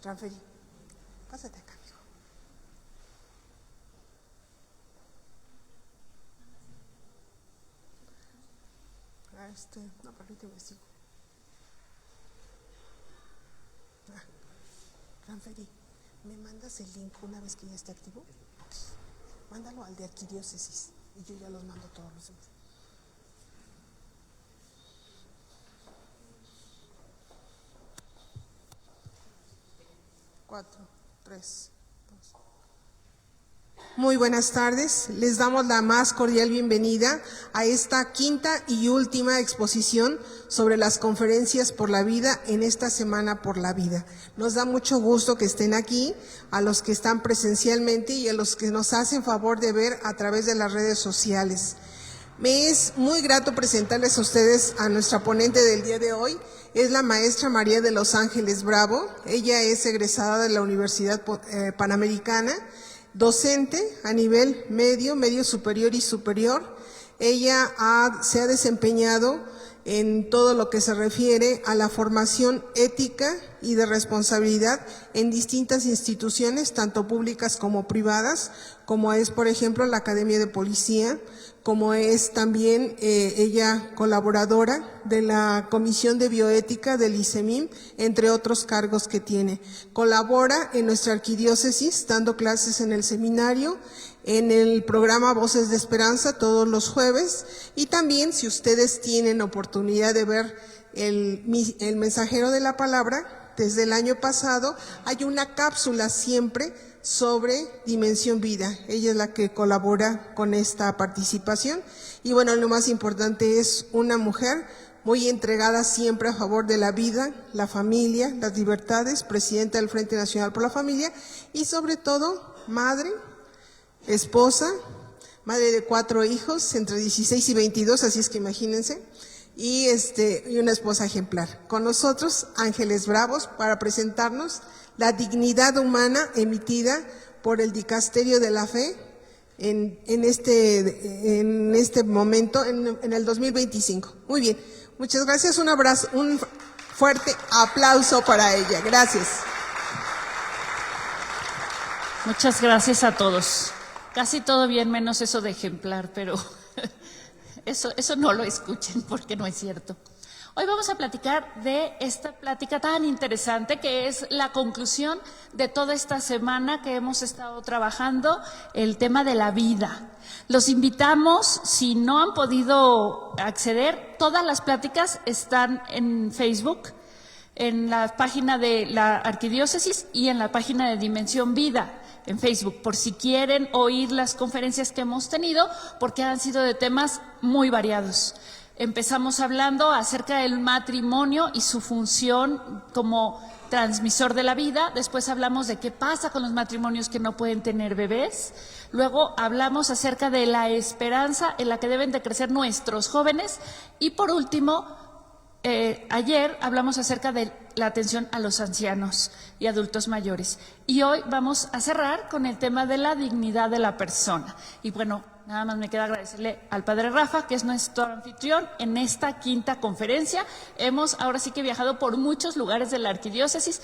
Transferí. Pásate acá, amigo. No, permíteme, sigo. Transferí. ¿Me mandas el link una vez que ya esté activo? Mándalo al de Arquidiócesis y yo ya los mando todos los demás. 4, 3, 2. Muy buenas tardes, les damos la más cordial bienvenida a esta quinta y última exposición sobre las conferencias por la vida en esta Semana por la Vida. Nos da mucho gusto que estén aquí, a los que están presencialmente y a los que nos hacen favor de ver a través de las redes sociales. Me es muy grato presentarles a ustedes a nuestra ponente del día de hoy. Es la maestra María de los Ángeles Bravo. Ella es egresada de la Universidad Panamericana, docente a nivel medio, medio superior y superior. Ella se ha desempeñado en todo lo que se refiere a la formación ética y de responsabilidad en distintas instituciones, tanto públicas como privadas, como es, por ejemplo, la Academia de Policía, como es también ella colaboradora de la Comisión de Bioética del ICEMIM, entre otros cargos que tiene. Colabora en nuestra arquidiócesis, dando clases en el seminario, en el programa Voces de Esperanza todos los jueves, y también si ustedes tienen oportunidad de ver el Mensajero de la Palabra, desde el año pasado hay una cápsula siempre sobre Dimensión Vida. Ella es la que colabora con esta participación y bueno, lo más importante es una mujer muy entregada siempre a favor de la vida, la familia, las libertades, presidenta del Frente Nacional por la Familia y sobre todo madre, esposa, madre de 4 hijos entre 16 y 22, así es que imagínense, y una esposa ejemplar. Con nosotros Ángeles Bravos para presentarnos la dignidad humana emitida por el Dicasterio de la Fe en este momento, en el 2025. Muy bien, muchas gracias, un abrazo, un fuerte aplauso para ella. Gracias. Muchas gracias a todos. Casi todo bien, menos eso de ejemplar, pero eso no lo escuchen porque no es cierto. Hoy vamos a platicar de esta plática tan interesante que es la conclusión de toda esta semana que hemos estado trabajando, el tema de la vida. Los invitamos, si no han podido acceder, todas las pláticas están en Facebook, en la página de la Arquidiócesis y en la página de Dimensión Vida en Facebook, por si quieren oír las conferencias que hemos tenido, porque han sido de temas muy variados. Empezamos hablando acerca del matrimonio y su función como transmisor de la vida. Después hablamos de qué pasa con los matrimonios que no pueden tener bebés. Luego hablamos acerca de la esperanza en la que deben de crecer nuestros jóvenes. Y por último, ayer hablamos acerca de la atención a los ancianos y adultos mayores. Y hoy vamos a cerrar con el tema de la dignidad de la persona. Y bueno, nada más me queda agradecerle al Padre Rafa, que es nuestro anfitrión en esta quinta conferencia. Hemos ahora sí que viajado por muchos lugares de la Arquidiócesis.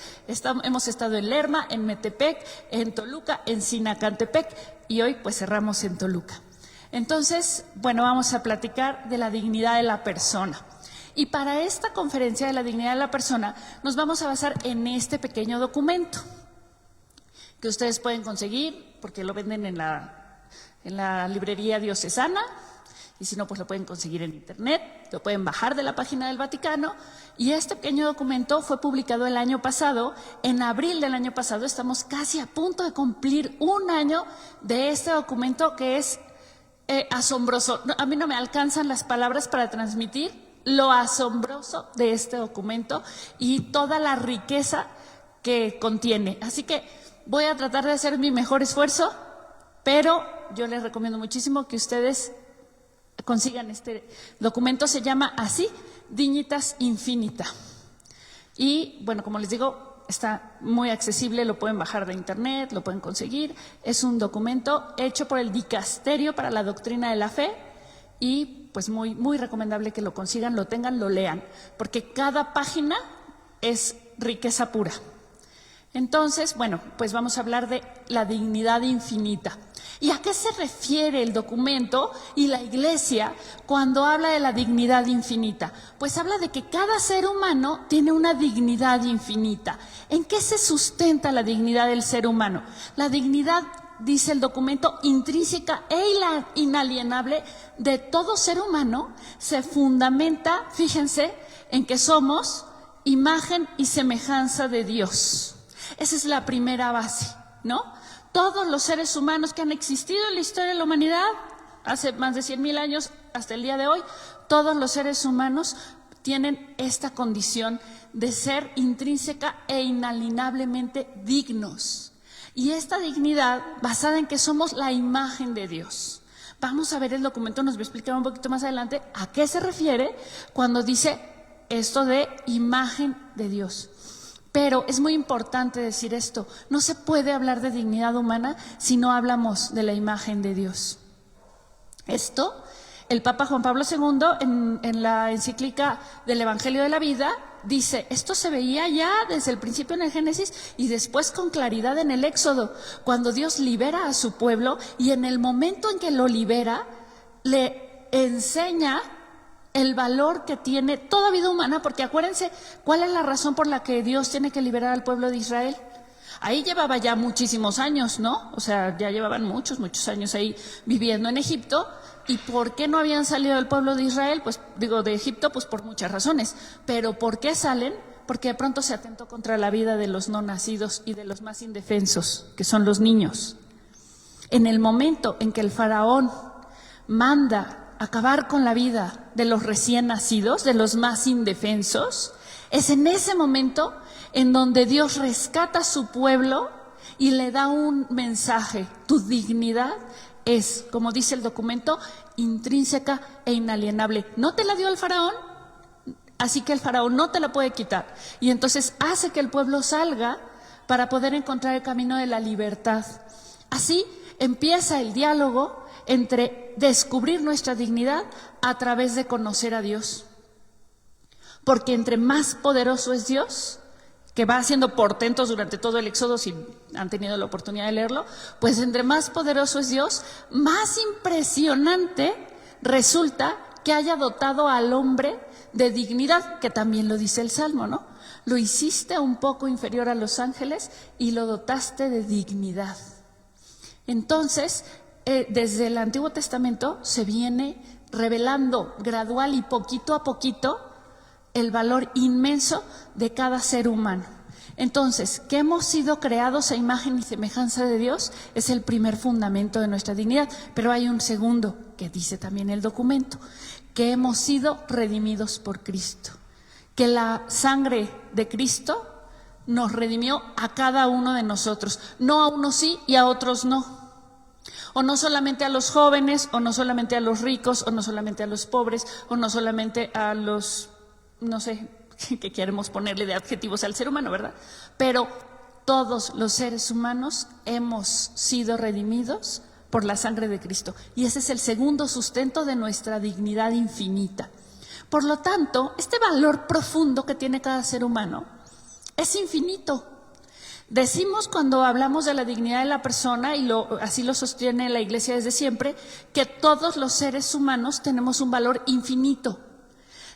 Hemos estado en Lerma, en Metepec, en Toluca, en Sinacantepec y hoy pues cerramos en Toluca. Entonces, bueno, vamos a platicar de la dignidad de la persona. Y para esta conferencia de la dignidad de la persona nos vamos a basar en este pequeño documento que ustedes pueden conseguir porque lo venden en la librería diocesana y si no pues lo pueden conseguir en internet, lo pueden bajar de la página del Vaticano y este pequeño documento fue publicado el año pasado, en abril del año pasado. Estamos casi a punto de cumplir un año de este documento que es asombroso. A mí no me alcanzan las palabras para transmitir lo asombroso de este documento y toda la riqueza que contiene. Así que voy a tratar de hacer mi mejor esfuerzo, pero yo les recomiendo muchísimo que ustedes consigan este documento. Se llama así, Dignitas Infinita. Y bueno, como les digo, está muy accesible, lo pueden bajar de internet, lo pueden conseguir. Es un documento hecho por el Dicasterio para la Doctrina de la Fe y pues muy, muy recomendable que lo consigan, lo tengan, lo lean, porque cada página es riqueza pura. Entonces, bueno, pues vamos a hablar de la dignidad infinita. ¿Y a qué se refiere el documento y la Iglesia cuando habla de la dignidad infinita? Pues habla de que cada ser humano tiene una dignidad infinita. ¿En qué se sustenta la dignidad del ser humano? La dignidad, dice el documento, intrínseca e inalienable de todo ser humano se fundamenta, fíjense, en que somos imagen y semejanza de Dios. Esa es la primera base, ¿no? Todos los seres humanos que han existido en la historia de la humanidad, hace más de 100,000 años hasta el día de hoy, todos los seres humanos tienen esta condición de ser intrínseca e inalienablemente dignos. Y esta dignidad basada en que somos la imagen de Dios. Vamos a ver el documento, nos va a explicar un poquito más adelante a qué se refiere cuando dice esto de imagen de Dios. Pero es muy importante decir esto, no se puede hablar de dignidad humana si no hablamos de la imagen de Dios. Esto, el Papa Juan Pablo II en la encíclica del Evangelio de la Vida dice, esto se veía ya desde el principio en el Génesis y después con claridad en el Éxodo, cuando Dios libera a su pueblo y en el momento en que lo libera, le enseña el valor que tiene toda vida humana, porque acuérdense cuál es la razón por la que Dios tiene que liberar al pueblo de Israel. Ahí llevaba ya muchísimos años, ¿no? O sea, ya llevaban muchos años ahí viviendo en Egipto. ¿Y por qué no habían salido del pueblo de Israel? Pues digo, de Egipto, pues por muchas razones. Pero ¿por qué salen? Porque de pronto se atentó contra la vida de los no nacidos y de los más indefensos, que son los niños. En el momento en que el faraón manda acabar con la vida de los recién nacidos, de los más indefensos, es en ese momento en donde Dios rescata a su pueblo y le da un mensaje. Tu dignidad es, como dice el documento, intrínseca e inalienable. No te la dio el faraón, así que el faraón no te la puede quitar. Y entonces hace que el pueblo salga para poder encontrar el camino de la libertad. Así empieza el diálogo entre descubrir nuestra dignidad a través de conocer a Dios. Porque entre más poderoso es Dios, que va haciendo portentos durante todo el Éxodo, si han tenido la oportunidad de leerlo, pues entre más poderoso es Dios, más impresionante resulta que haya dotado al hombre de dignidad, que también lo dice el Salmo, ¿no? Lo hiciste un poco inferior a los ángeles y lo dotaste de dignidad. Entonces, desde el Antiguo Testamento se viene revelando gradual y poquito a poquito el valor inmenso de cada ser humano. Entonces, que hemos sido creados a imagen y semejanza de Dios es el primer fundamento de nuestra dignidad, pero hay un segundo que dice también el documento, que hemos sido redimidos por Cristo, que la sangre de Cristo nos redimió a cada uno de nosotros, no a unos sí y a otros no. O no solamente a los jóvenes, o no solamente a los ricos, o no solamente a los pobres, o no solamente a los, no sé, que queremos ponerle de adjetivos al ser humano, ¿verdad? Pero todos los seres humanos hemos sido redimidos por la sangre de Cristo. Y ese es el segundo sustento de nuestra dignidad infinita. Por lo tanto, este valor profundo que tiene cada ser humano es infinito. Decimos cuando hablamos de la dignidad de la persona, y así lo sostiene la Iglesia desde siempre, que todos los seres humanos tenemos un valor infinito.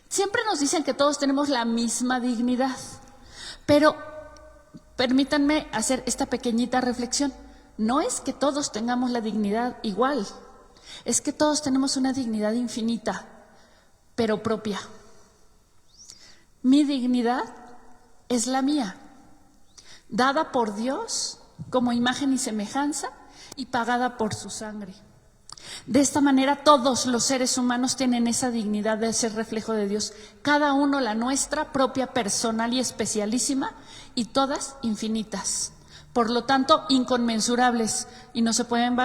Siempre nos dicen que todos tenemos la misma dignidad, pero permítanme hacer esta pequeñita reflexión. No es que todos tengamos la dignidad igual, es que todos tenemos una dignidad infinita, pero propia. Mi dignidad es la mía, dada por Dios como imagen y semejanza y pagada por su sangre. De esta manera todos los seres humanos tienen esa dignidad de ser reflejo de Dios, cada uno la nuestra propia, personal y especialísima, y todas infinitas, por lo tanto inconmensurables, y no se pueden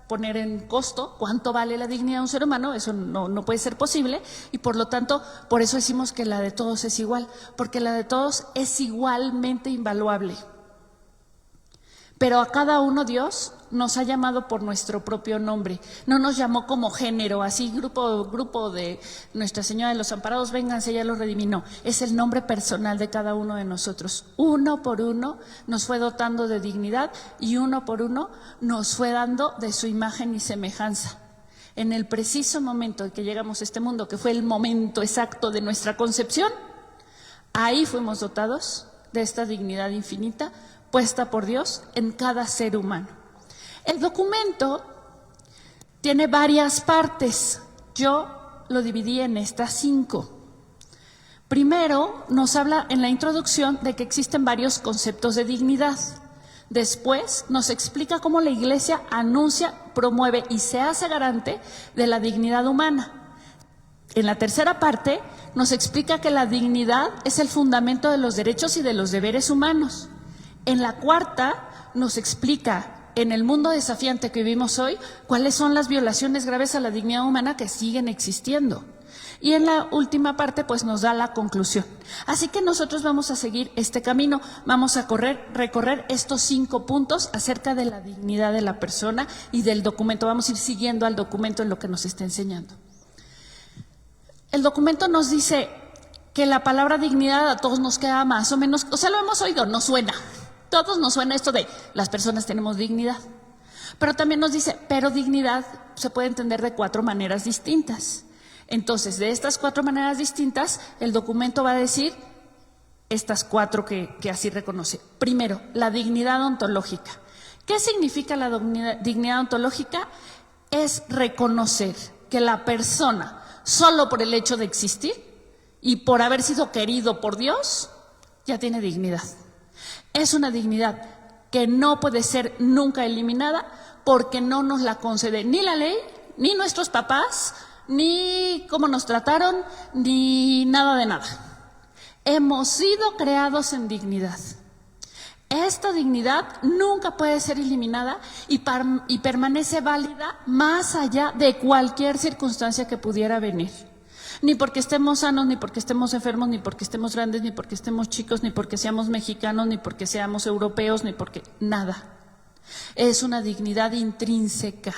poner en costo cuánto vale la dignidad de un ser humano, eso no puede ser posible, y por lo tanto, por eso decimos que la de todos es igual, porque la de todos es igualmente invaluable. Pero a cada uno Dios nos ha llamado por nuestro propio nombre. No nos llamó como género, así grupo de Nuestra Señora de los Amparados, vénganse, ya los redimí. No, es el nombre personal de cada uno de nosotros. Uno por uno nos fue dotando de dignidad y uno por uno nos fue dando de su imagen y semejanza. En el preciso momento en que llegamos a este mundo, que fue el momento exacto de nuestra concepción, ahí fuimos dotados de esta dignidad infinita puesta por Dios en cada ser humano. El documento tiene varias partes. Yo lo dividí en estas 5. Primero, nos habla en la introducción de que existen varios conceptos de dignidad. Después, nos explica cómo la Iglesia anuncia, promueve y se hace garante de la dignidad humana. En la tercera parte, nos explica que la dignidad es el fundamento de los derechos y de los deberes humanos. En la cuarta, nos explica, en el mundo desafiante que vivimos hoy, cuáles son las violaciones graves a la dignidad humana que siguen existiendo. Y en la última parte, pues nos da la conclusión. Así que nosotros vamos a seguir este camino, vamos a recorrer estos 5 puntos acerca de la dignidad de la persona y del documento. Vamos a ir siguiendo al documento en lo que nos está enseñando. El documento nos dice que la palabra dignidad a todos nos queda más o menos, o sea, lo hemos oído, nos suena. Todos nos suena esto de las personas tenemos dignidad. Pero también nos dice, pero dignidad se puede entender de 4 maneras distintas. Entonces, de estas 4 maneras distintas, el documento va a decir estas 4 que así reconoce. Primero, la dignidad ontológica. ¿Qué significa la dignidad ontológica? Es reconocer que la persona, solo por el hecho de existir y por haber sido querido por Dios, ya tiene dignidad. Es una dignidad que no puede ser nunca eliminada porque no nos la concede ni la ley, ni nuestros papás, ni cómo nos trataron, ni nada de nada. Hemos sido creados en dignidad. Esta dignidad nunca puede ser eliminada y permanece válida más allá de cualquier circunstancia que pudiera venir. Ni porque estemos sanos, ni porque estemos enfermos, ni porque estemos grandes, ni porque estemos chicos, ni porque seamos mexicanos, ni porque seamos europeos, ni porque nada. Es una dignidad intrínseca.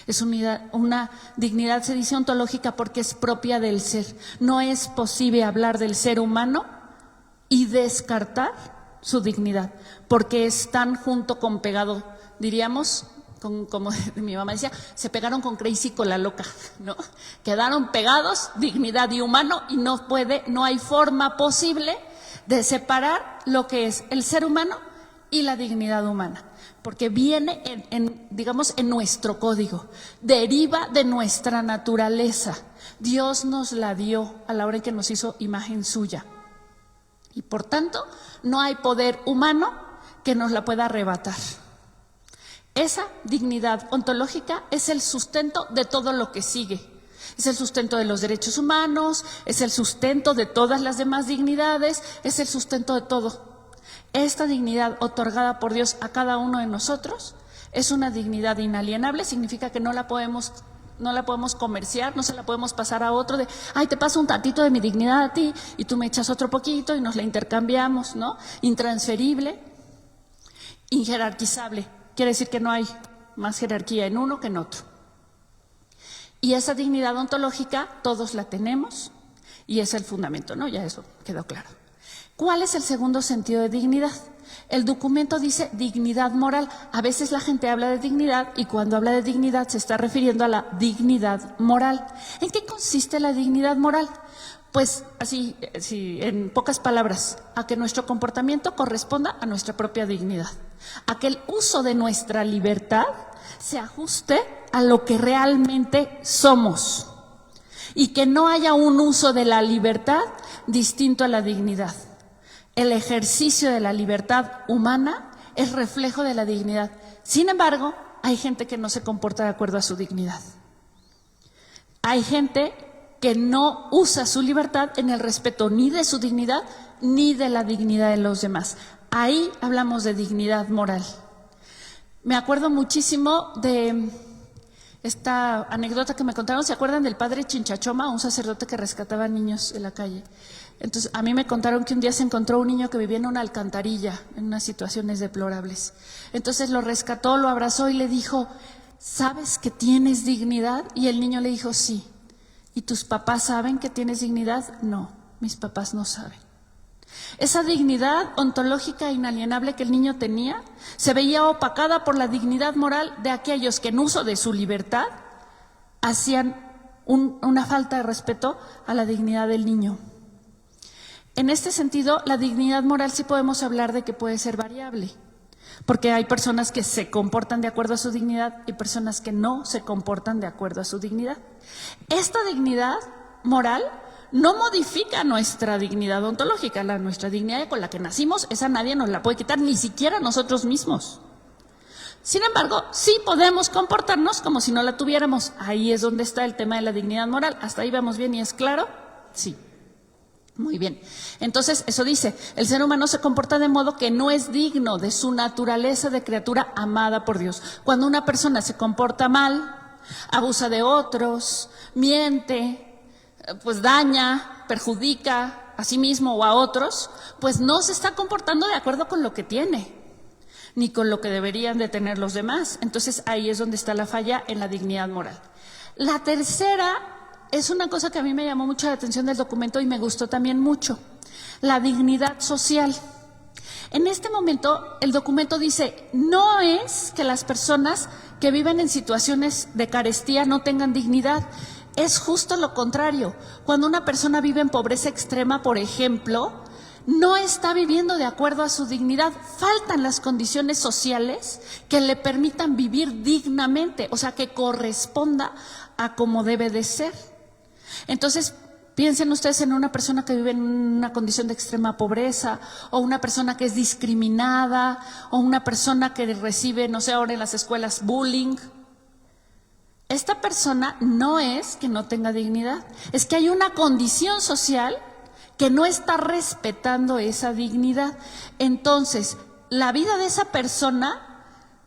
Es una dignidad, se dice ontológica, porque es propia del ser. No es posible hablar del ser humano y descartar su dignidad, porque están junto con pegado, diríamos, como mi mamá decía, se pegaron con Crazy con la loca, ¿no? Quedaron pegados, dignidad y humano, y no hay forma posible de separar lo que es el ser humano y la dignidad humana, porque viene digamos, en nuestro código, deriva de nuestra naturaleza. Dios nos la dio a la hora en que nos hizo imagen suya. Y por tanto, no hay poder humano que nos la pueda arrebatar. Esa dignidad ontológica es el sustento de todo lo que sigue. Es el sustento de los derechos humanos, es el sustento de todas las demás dignidades, es el sustento de todo. Esta dignidad otorgada por Dios a cada uno de nosotros es una dignidad inalienable, significa que no la podemos comerciar, no se la podemos pasar a otro de, ay, te paso un tantito de mi dignidad a ti y tú me echas otro poquito y nos la intercambiamos, ¿no? Intransferible, injerarquizable, quiere decir que no hay más jerarquía en uno que en otro. Y esa dignidad ontológica todos la tenemos y es el fundamento, ¿no? Ya eso quedó claro. ¿Cuál es el segundo sentido de dignidad? El documento dice dignidad moral. A veces la gente habla de dignidad y cuando habla de dignidad se está refiriendo a la dignidad moral. ¿En qué consiste la dignidad moral? Pues así, en pocas palabras, a que nuestro comportamiento corresponda a nuestra propia dignidad, a que el uso de nuestra libertad se ajuste a lo que realmente somos y que no haya un uso de la libertad distinto a la dignidad. El ejercicio de la libertad humana es reflejo de la dignidad. Sin embargo, hay gente que no se comporta de acuerdo a su dignidad. Hay gente que no usa su libertad en el respeto ni de su dignidad ni de la dignidad de los demás. Ahí hablamos de dignidad moral. Me acuerdo muchísimo de esta anécdota que me contaron. ¿Se acuerdan del padre Chinchachoma, un sacerdote que rescataba niños en la calle? Entonces, a mí me contaron que un día se encontró un niño que vivía en una alcantarilla, en unas situaciones deplorables. Entonces lo rescató, lo abrazó y le dijo, ¿sabes que tienes dignidad? Y el niño le dijo, sí. ¿Y tus papás saben que tienes dignidad? No, mis papás no saben. Esa dignidad ontológica inalienable que el niño tenía se veía opacada por la dignidad moral de aquellos que en uso de su libertad hacían una falta de respeto a la dignidad del niño. En este sentido, la dignidad moral sí podemos hablar de que puede ser variable, porque hay personas que se comportan de acuerdo a su dignidad y personas que no se comportan de acuerdo a su dignidad. Esta dignidad moral no modifica nuestra dignidad ontológica, nuestra dignidad con la que nacimos, esa nadie nos la puede quitar, ni siquiera nosotros mismos. Sin embargo, sí podemos comportarnos como si no la tuviéramos. Ahí es donde está el tema de la dignidad moral. ¿Hasta ahí vamos bien y es claro? Sí. Muy bien. Entonces, eso dice, el ser humano se comporta de modo que no es digno de su naturaleza de criatura amada por Dios. Cuando una persona se comporta mal, abusa de otros, miente, pues daña, perjudica a sí mismo o a otros, pues no se está comportando de acuerdo con lo que tiene, ni con lo que deberían de tener los demás. Entonces, ahí es donde está la falla en la dignidad moral. La tercera es una cosa que a mí me llamó mucho la atención del documento y me gustó también mucho, la dignidad social. En este momento, el documento dice, no es que las personas que viven en situaciones de carestía no tengan dignidad, es justo lo contrario. Cuando una persona vive en pobreza extrema, por ejemplo, no está viviendo de acuerdo a su dignidad, faltan las condiciones sociales que le permitan vivir dignamente, o sea, que corresponda a como debe de ser. Entonces, piensen ustedes en una persona que vive en una condición de extrema pobreza, o una persona que es discriminada, o una persona que recibe, no sé, ahora en las escuelas, bullying. Esta persona no es que no tenga dignidad, es que hay una condición social que no está respetando esa dignidad. Entonces, la vida de esa persona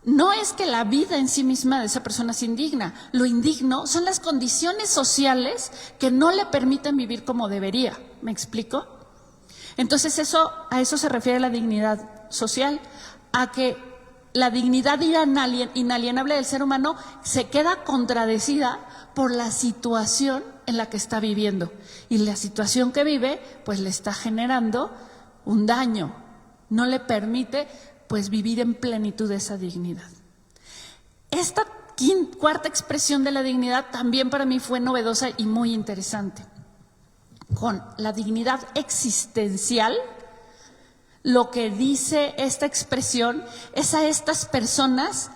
no es que la vida en sí misma de esa persona es indigna, lo indigno son las condiciones sociales que no le permiten vivir como debería. ¿Me explico? Entonces a eso se refiere la dignidad social, a que la dignidad inalienable del ser humano se queda contradecida por la situación en la que está viviendo. Y la situación que vive, pues le está generando un daño, no le permite pues vivir en plenitud esa dignidad. Esta cuarta expresión de la dignidad también para mí fue novedosa y muy interesante. Con la dignidad existencial, lo que dice esta expresión es a estas personas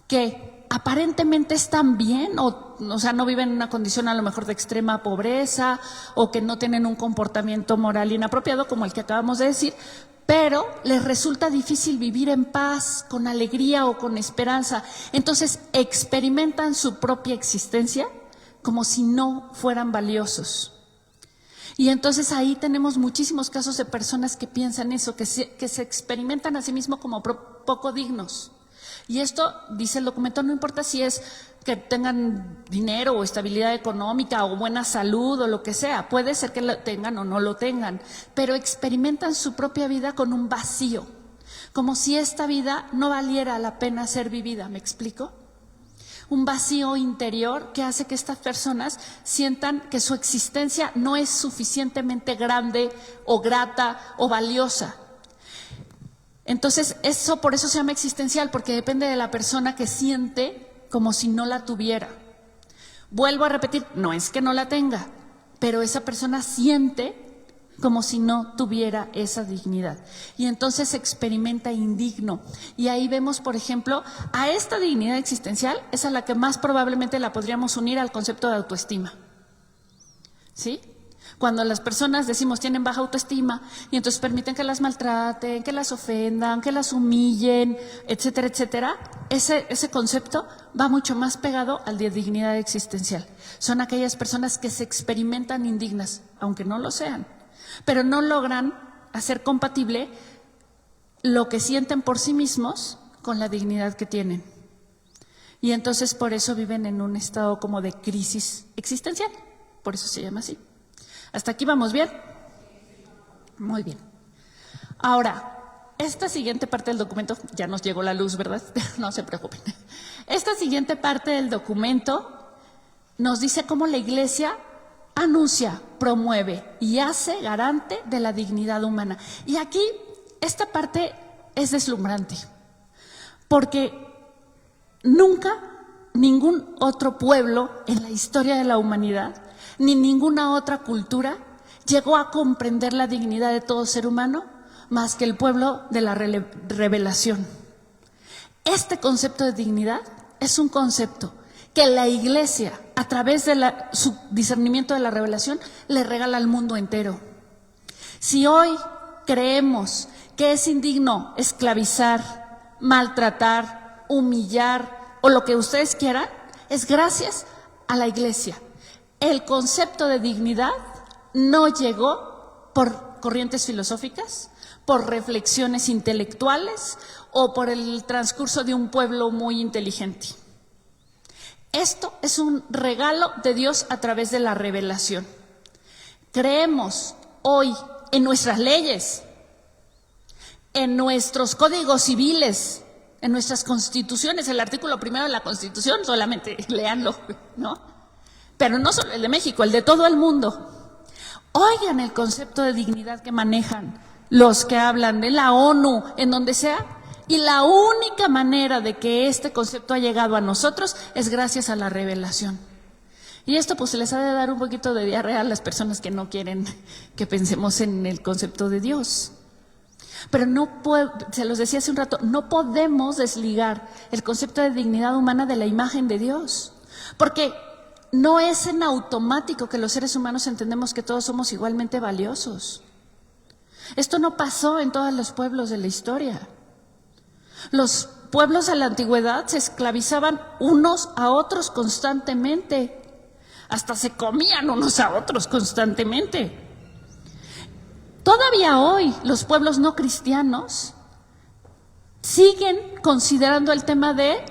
que aparentemente están bien, o sea, no viven en una condición a lo mejor de extrema pobreza, o que no tienen un comportamiento moral inapropiado como el que acabamos de decir, pero les resulta difícil vivir en paz, con alegría o con esperanza. Entonces experimentan su propia existencia como si no fueran valiosos. Y entonces ahí tenemos muchísimos casos de personas que piensan eso, que se experimentan a sí mismos como poco dignos. Y esto, dice el documento, no importa si es que tengan dinero o estabilidad económica o buena salud o lo que sea, puede ser que lo tengan o no lo tengan, pero experimentan su propia vida con un vacío, como si esta vida no valiera la pena ser vivida. ¿Me explico? Un vacío interior que hace que estas personas sientan que su existencia no es suficientemente grande o grata o valiosa. Entonces, por eso se llama existencial, porque depende de la persona que siente como si no la tuviera. Vuelvo a repetir, no es que no la tenga, pero esa persona siente como si no tuviera esa dignidad. Y entonces se experimenta indigno. Y ahí vemos, por ejemplo, a esta dignidad existencial, es a la que más probablemente la podríamos unir al concepto de autoestima. ¿Sí? Cuando las personas decimos tienen baja autoestima y entonces permiten que las maltraten, que las ofendan, que las humillen, etcétera, etcétera, ese concepto va mucho más pegado al de dignidad existencial. Son aquellas personas que se experimentan indignas, aunque no lo sean, pero no logran hacer compatible lo que sienten por sí mismos con la dignidad que tienen. Y entonces por eso viven en un estado como de crisis existencial, por eso se llama así. ¿Hasta aquí vamos bien? Muy bien. Ahora, esta siguiente parte del documento, ya nos llegó la luz, ¿verdad? No se preocupen. Esta siguiente parte del documento nos dice cómo la Iglesia anuncia, promueve y hace garante de la dignidad humana. Y aquí esta parte es deslumbrante, porque nunca ningún otro pueblo en la historia de la humanidad, ni ninguna otra cultura llegó a comprender la dignidad de todo ser humano más que el pueblo de la revelación. Este concepto de dignidad es un concepto que la Iglesia, a través de su discernimiento de la revelación, le regala al mundo entero. Si hoy creemos que es indigno esclavizar, maltratar, humillar o lo que ustedes quieran, es gracias a la Iglesia. El concepto de dignidad no llegó por corrientes filosóficas, por reflexiones intelectuales o por el transcurso de un pueblo muy inteligente. Esto es un regalo de Dios a través de la revelación. Creemos hoy en nuestras leyes, en nuestros códigos civiles, en nuestras constituciones. El artículo 1 de la Constitución, solamente léanlo, ¿no? Pero no solo el de México, el de todo el mundo. Oigan el concepto de dignidad que manejan los que hablan de la ONU, en donde sea. Y la única manera de que este concepto ha llegado a nosotros es gracias a la revelación. Y esto pues les ha de dar un poquito de diarrea a las personas que no quieren que pensemos en el concepto de Dios. Pero se los decía hace un rato, no podemos desligar el concepto de dignidad humana de la imagen de Dios. Porque no es en automático que los seres humanos entendemos que todos somos igualmente valiosos. Esto no pasó en todos los pueblos de la historia. Los pueblos de la antigüedad se esclavizaban unos a otros constantemente, hasta se comían unos a otros constantemente. Todavía hoy los pueblos no cristianos siguen considerando el tema de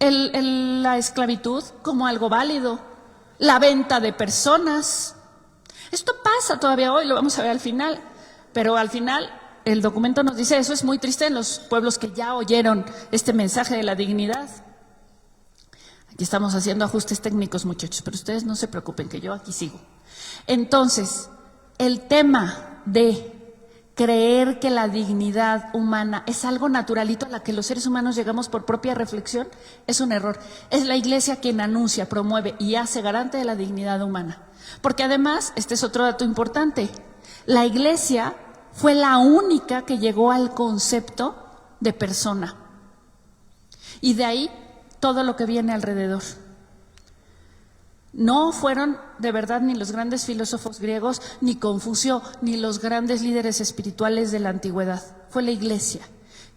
la esclavitud como algo válido, la venta de personas. Esto pasa todavía hoy, lo vamos a ver al final, pero al final el documento nos dice, eso es muy triste en los pueblos que ya oyeron este mensaje de la dignidad. Aquí estamos haciendo ajustes técnicos, muchachos, pero ustedes no se preocupen, que yo aquí sigo. Entonces, el tema de creer que la dignidad humana es algo naturalito a la que los seres humanos llegamos por propia reflexión es un error. Es la Iglesia quien anuncia, promueve y hace garante de la dignidad humana. Porque además, este es otro dato importante, la Iglesia fue la única que llegó al concepto de persona. Y de ahí todo lo que viene alrededor. No fueron de verdad ni los grandes filósofos griegos, ni Confucio, ni los grandes líderes espirituales de la antigüedad. Fue la Iglesia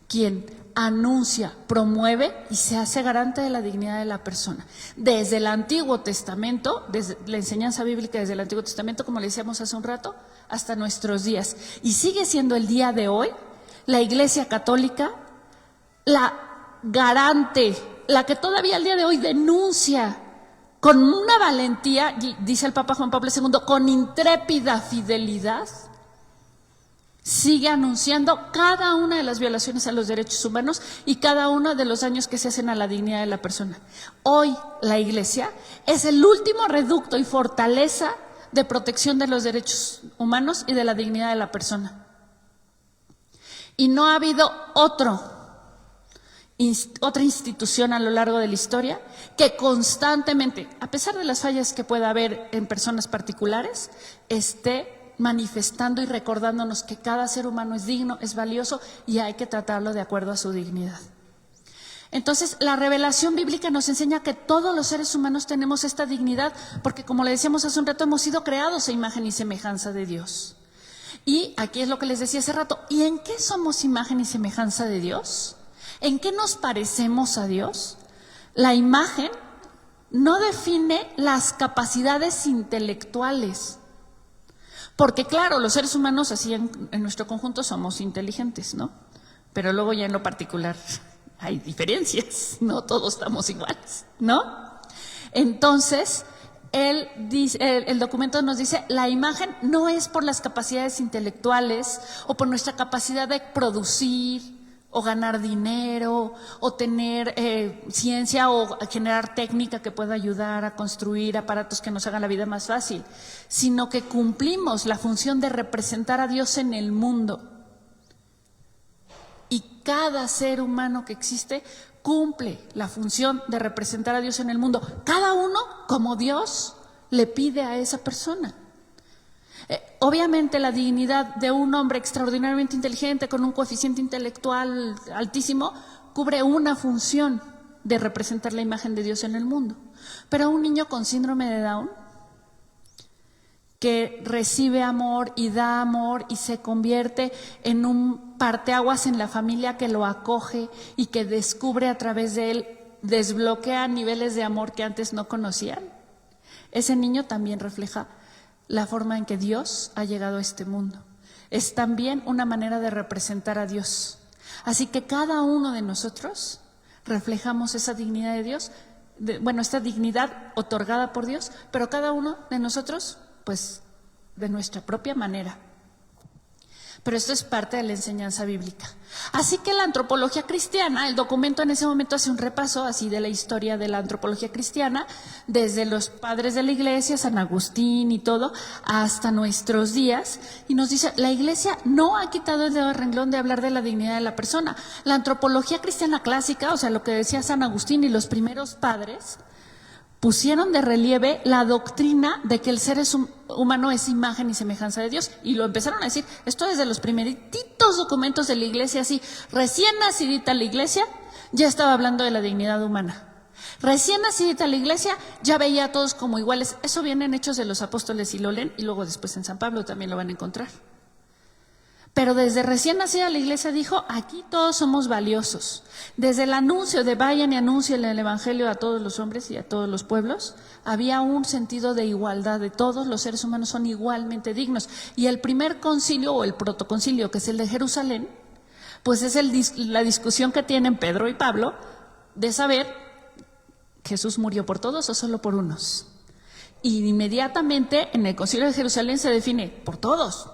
quien anuncia, promueve y se hace garante de la dignidad de la persona. Desde el Antiguo Testamento, desde la enseñanza bíblica desde el Antiguo Testamento, como le decíamos hace un rato, hasta nuestros días. Y sigue siendo el día de hoy la Iglesia Católica la garante, la que todavía al día de hoy denuncia con una valentía, dice el Papa Juan Pablo II, con intrépida fidelidad, sigue anunciando cada una de las violaciones a los derechos humanos y cada uno de los daños que se hacen a la dignidad de la persona. Hoy la Iglesia es el último reducto y fortaleza de protección de los derechos humanos y de la dignidad de la persona. Y no ha habido otra institución a lo largo de la historia que constantemente, a pesar de las fallas que pueda haber en personas particulares, esté manifestando y recordándonos que cada ser humano es digno, es valioso y hay que tratarlo de acuerdo a su dignidad. Entonces, la revelación bíblica nos enseña que todos los seres humanos tenemos esta dignidad porque, como le decíamos hace un rato, hemos sido creados a imagen y semejanza de Dios. Y aquí es lo que les decía hace rato, ¿y en qué somos imagen y semejanza de Dios? ¿En qué nos parecemos a Dios? La imagen no define las capacidades intelectuales. Porque claro, los seres humanos así en nuestro conjunto somos inteligentes, ¿no? Pero luego ya en lo particular hay diferencias, no todos estamos iguales, ¿no? Entonces, el documento nos dice, la imagen no es por las capacidades intelectuales o por nuestra capacidad de producir o ganar dinero o tener ciencia o generar técnica que pueda ayudar a construir aparatos que nos hagan la vida más fácil, sino que cumplimos la función de representar a Dios en el mundo. Y cada ser humano que existe cumple la función de representar a Dios en el mundo. Cada uno como Dios le pide a esa persona. Obviamente la dignidad de un hombre extraordinariamente inteligente con un coeficiente intelectual altísimo cubre una función de representar la imagen de Dios en el mundo. Pero un niño con síndrome de Down, que recibe amor y da amor y se convierte en un parteaguas en la familia que lo acoge y que descubre a través de él, desbloquea niveles de amor que antes no conocían, ese niño también refleja la forma en que Dios ha llegado a este mundo. Es también una manera de representar a Dios. Así que cada uno de nosotros reflejamos esa dignidad de Dios, esta dignidad otorgada por Dios, pero cada uno de nosotros, pues, de nuestra propia manera. Pero esto es parte de la enseñanza bíblica. Así que la antropología cristiana, el documento en ese momento hace un repaso así de la historia de la antropología cristiana, desde los padres de la iglesia, San Agustín y todo, hasta nuestros días, y nos dice, la iglesia no ha quitado el dedo del renglón de hablar de la dignidad de la persona. La antropología cristiana clásica, o sea, lo que decía San Agustín y los primeros padres, pusieron de relieve la doctrina de que el ser humano es imagen y semejanza de Dios, y lo empezaron a decir, esto desde los primeritos documentos de la iglesia, así, recién nacidita la iglesia, ya estaba hablando de la dignidad humana. Recién nacidita la iglesia, ya veía a todos como iguales. Eso viene en Hechos de los Apóstoles y lo leen, y luego después en San Pablo también lo van a encontrar. Pero desde recién nacida la iglesia dijo, aquí todos somos valiosos. Desde el anuncio de vayan y anuncien el evangelio a todos los hombres y a todos los pueblos, había un sentido de igualdad, de todos los seres humanos son igualmente dignos. Y el primer concilio o el protoconcilio, que es el de Jerusalén, pues es la discusión que tienen Pedro y Pablo de saber, ¿Jesús murió por todos o solo por unos? Y inmediatamente en el concilio de Jerusalén se define, por todos.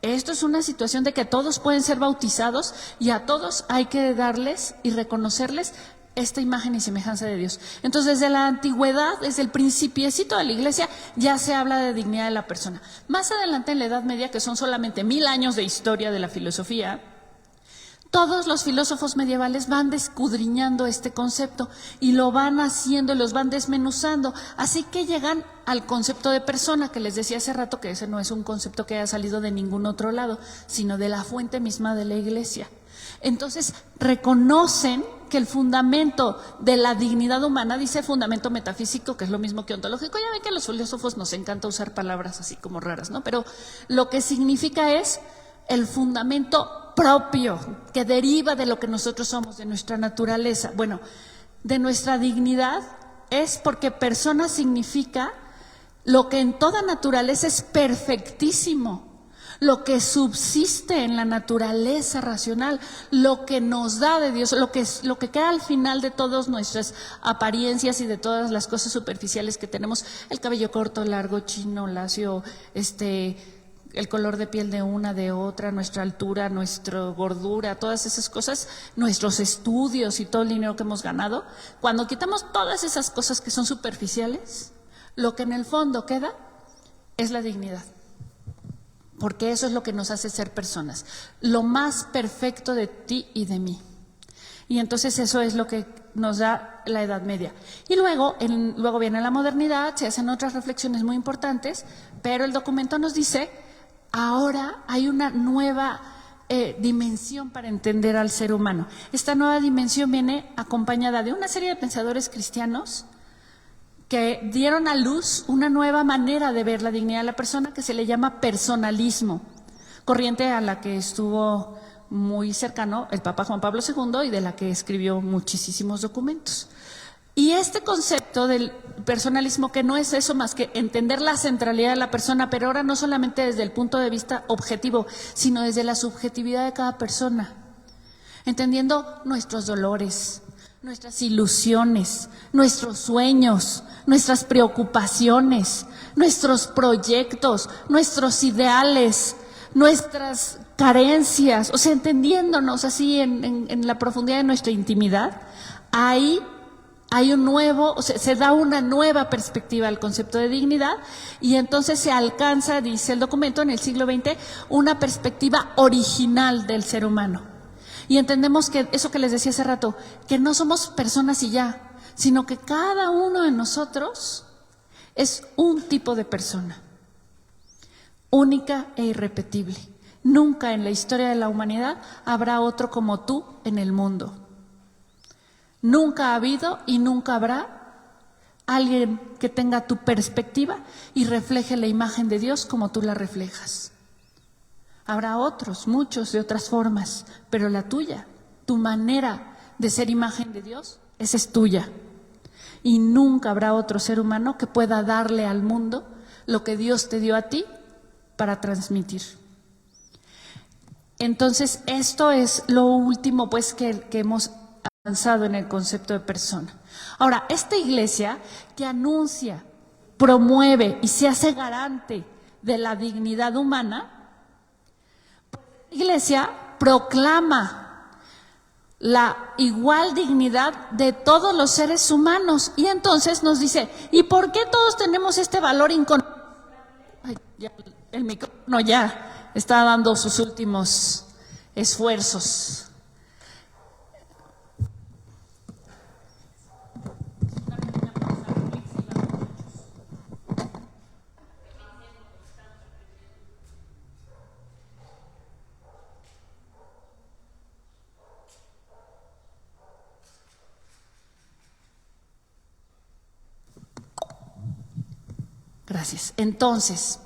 Esto es una situación de que todos pueden ser bautizados y a todos hay que darles y reconocerles esta imagen y semejanza de Dios. Entonces, desde la antigüedad, desde el principiecito de la iglesia, ya se habla de dignidad de la persona. Más adelante en la Edad Media, que son solamente 1000 años de historia de la filosofía, todos los filósofos medievales van descudriñando este concepto y lo van haciendo, los van desmenuzando. Así que llegan al concepto de persona, que les decía hace rato que ese no es un concepto que haya salido de ningún otro lado, sino de la fuente misma de la iglesia. Entonces, reconocen que el fundamento de la dignidad humana, dice fundamento metafísico, que es lo mismo que ontológico. Ya ven que a los filósofos nos encanta usar palabras así como raras, ¿no? Pero lo que significa es el fundamento propio, que deriva de lo que nosotros somos, de nuestra naturaleza. Bueno, de nuestra dignidad es porque persona significa lo que en toda naturaleza es perfectísimo, lo que subsiste en la naturaleza racional, lo que nos da de Dios, lo que queda al final de todas nuestras apariencias y de todas las cosas superficiales que tenemos, el cabello corto, largo, chino, lacio, el color de piel de una, de otra, nuestra altura, nuestra gordura, todas esas cosas, nuestros estudios y todo el dinero que hemos ganado. Cuando quitamos todas esas cosas que son superficiales, lo que en el fondo queda es la dignidad, porque eso es lo que nos hace ser personas, lo más perfecto de ti y de mí. Y entonces eso es lo que nos da la Edad Media. Y luego viene la modernidad, se hacen otras reflexiones muy importantes, pero el documento nos dice, ahora hay una nueva dimensión para entender al ser humano. Esta nueva dimensión viene acompañada de una serie de pensadores cristianos que dieron a luz una nueva manera de ver la dignidad de la persona, que se le llama personalismo, corriente a la que estuvo muy cercano el Papa Juan Pablo II y de la que escribió muchísimos documentos. Y este concepto del personalismo, que no es eso más que entender la centralidad de la persona, pero ahora no solamente desde el punto de vista objetivo, sino desde la subjetividad de cada persona, entendiendo nuestros dolores, nuestras ilusiones, nuestros sueños, nuestras preocupaciones, nuestros proyectos, nuestros ideales, nuestras carencias, o sea, entendiéndonos así en la profundidad de nuestra intimidad, ahí hay un nuevo, o sea, se da una nueva perspectiva al concepto de dignidad y entonces se alcanza, dice el documento, en el siglo XX, una perspectiva original del ser humano. Y entendemos que eso que les decía hace rato, que no somos personas y ya, sino que cada uno de nosotros es un tipo de persona, única e irrepetible. Nunca en la historia de la humanidad habrá otro como tú en el mundo. Nunca ha habido y nunca habrá alguien que tenga tu perspectiva y refleje la imagen de Dios como tú la reflejas. Habrá otros, muchos de otras formas, pero la tuya, tu manera de ser imagen de Dios, esa es tuya. Y nunca habrá otro ser humano que pueda darle al mundo lo que Dios te dio a ti para transmitir. Entonces, esto es lo último pues que hemos avanzado en el concepto de persona. Ahora, esta iglesia que anuncia, promueve y se hace garante de la dignidad humana, la iglesia proclama la igual dignidad de todos los seres humanos y entonces nos dice, ¿y por qué todos tenemos este valor inconmensurable? Ay, ya, el micrófono ya está dando sus últimos esfuerzos. Gracias. Entonces,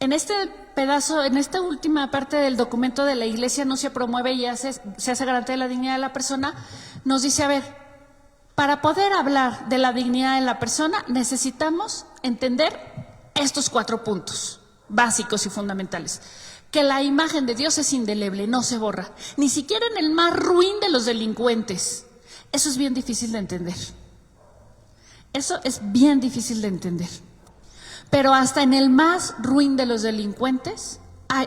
en este pedazo, en esta última parte del documento de la Iglesia no se promueve y se hace garante de la dignidad de la persona, nos dice, a ver, para poder hablar de la dignidad de la persona necesitamos entender estos 4 puntos básicos y fundamentales. Que la imagen de Dios es indeleble, no se borra, ni siquiera en el más ruin de los delincuentes. Eso es bien difícil de entender. Eso es bien difícil de entender. Pero hasta en el más ruin de los delincuentes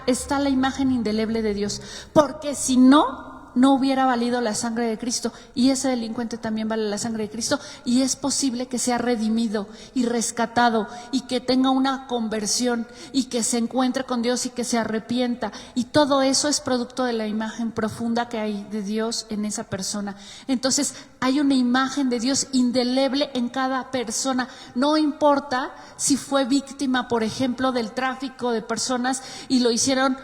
está la imagen indeleble de Dios, porque si no, no hubiera valido la sangre de Cristo y ese delincuente también vale la sangre de Cristo y es posible que sea redimido y rescatado y que tenga una conversión y que se encuentre con Dios y que se arrepienta y todo eso es producto de la imagen profunda que hay de Dios en esa persona. Entonces hay una imagen de Dios indeleble en cada persona, no importa si fue víctima, por ejemplo, del tráfico de personas y lo hicieron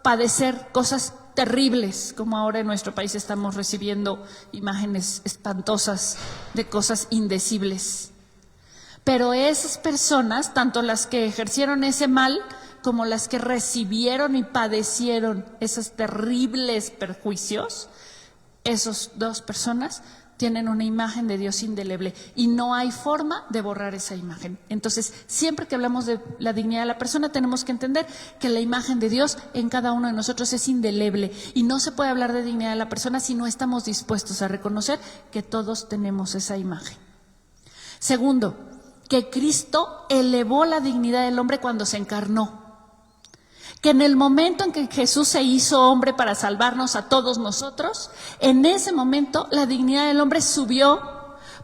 padecer cosas terribles, como ahora en nuestro país estamos recibiendo imágenes espantosas de cosas indecibles. Pero esas personas, tanto las que ejercieron ese mal como las que recibieron y padecieron esos terribles perjuicios, esas 2 personas tienen una imagen de Dios indeleble y no hay forma de borrar esa imagen. Entonces, siempre que hablamos de la dignidad de la persona, tenemos que entender que la imagen de Dios en cada uno de nosotros es indeleble y no se puede hablar de dignidad de la persona si no estamos dispuestos a reconocer que todos tenemos esa imagen. Segundo, que Cristo elevó la dignidad del hombre cuando se encarnó. Que en el momento en que Jesús se hizo hombre para salvarnos a todos nosotros, en ese momento la dignidad del hombre subió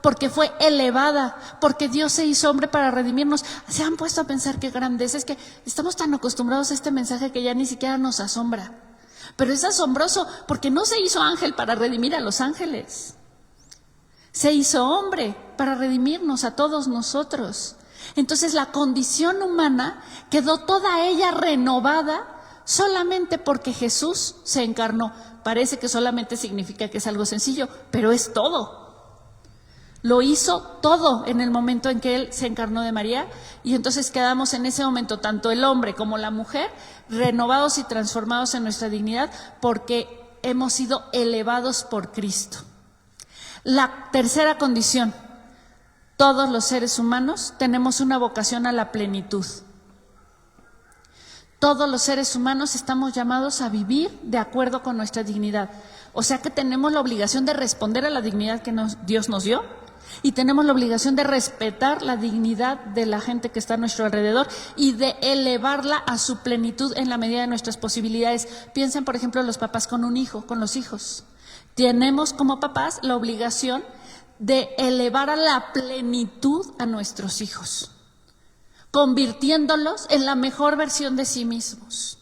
porque fue elevada, porque Dios se hizo hombre para redimirnos. ¿Se han puesto a pensar qué grandeza? Es que estamos tan acostumbrados a este mensaje que ya ni siquiera nos asombra. Pero es asombroso porque no se hizo ángel para redimir a los ángeles. Se hizo hombre para redimirnos a todos nosotros. Entonces la condición humana quedó toda ella renovada solamente porque Jesús se encarnó. Parece que solamente significa que es algo sencillo, pero es todo. Lo hizo todo en el momento en que Él se encarnó de María y entonces quedamos en ese momento, tanto el hombre como la mujer, renovados y transformados en nuestra dignidad porque hemos sido elevados por Cristo. La tercera condición. Todos los seres humanos tenemos una vocación a la plenitud. Todos los seres humanos estamos llamados a vivir de acuerdo con nuestra dignidad. O sea que tenemos la obligación de responder a la dignidad que Dios nos dio y tenemos la obligación de respetar la dignidad de la gente que está a nuestro alrededor y de elevarla a su plenitud en la medida de nuestras posibilidades. Piensen, por ejemplo, los papás con un hijo, con los hijos. Tenemos como papás la obligación de elevar a la plenitud a nuestros hijos, convirtiéndolos en la mejor versión de sí mismos.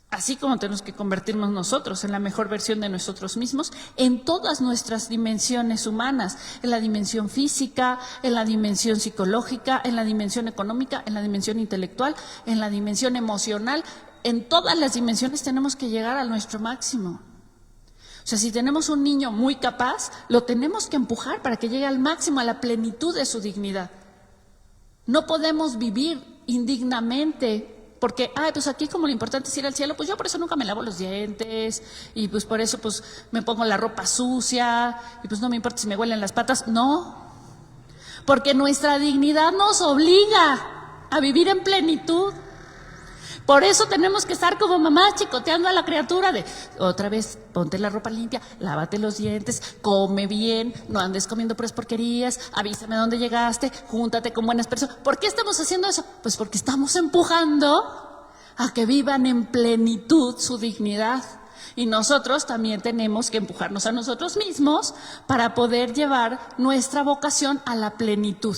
Así como tenemos que convertirnos nosotros en la mejor versión de nosotros mismos en todas nuestras dimensiones humanas, en la dimensión física, en la dimensión psicológica, en la dimensión económica, en la dimensión intelectual, en la dimensión emocional. En todas las dimensiones tenemos que llegar a nuestro máximo. O sea, si tenemos un niño muy capaz, lo tenemos que empujar para que llegue al máximo, a la plenitud de su dignidad. No podemos vivir indignamente porque, pues aquí como lo importante es ir al cielo, pues yo por eso nunca me lavo los dientes y pues por eso pues me pongo la ropa sucia y pues no me importa si me huelen las patas. No, porque nuestra dignidad nos obliga a vivir en plenitud. Por eso tenemos que estar como mamás chicoteando a la criatura de otra vez, ponte la ropa limpia, lávate los dientes, come bien, no andes comiendo puras porquerías, avísame dónde llegaste, júntate con buenas personas. ¿Por qué estamos haciendo eso? Pues porque estamos empujando a que vivan en plenitud su dignidad. Y nosotros también tenemos que empujarnos a nosotros mismos para poder llevar nuestra vocación a la plenitud.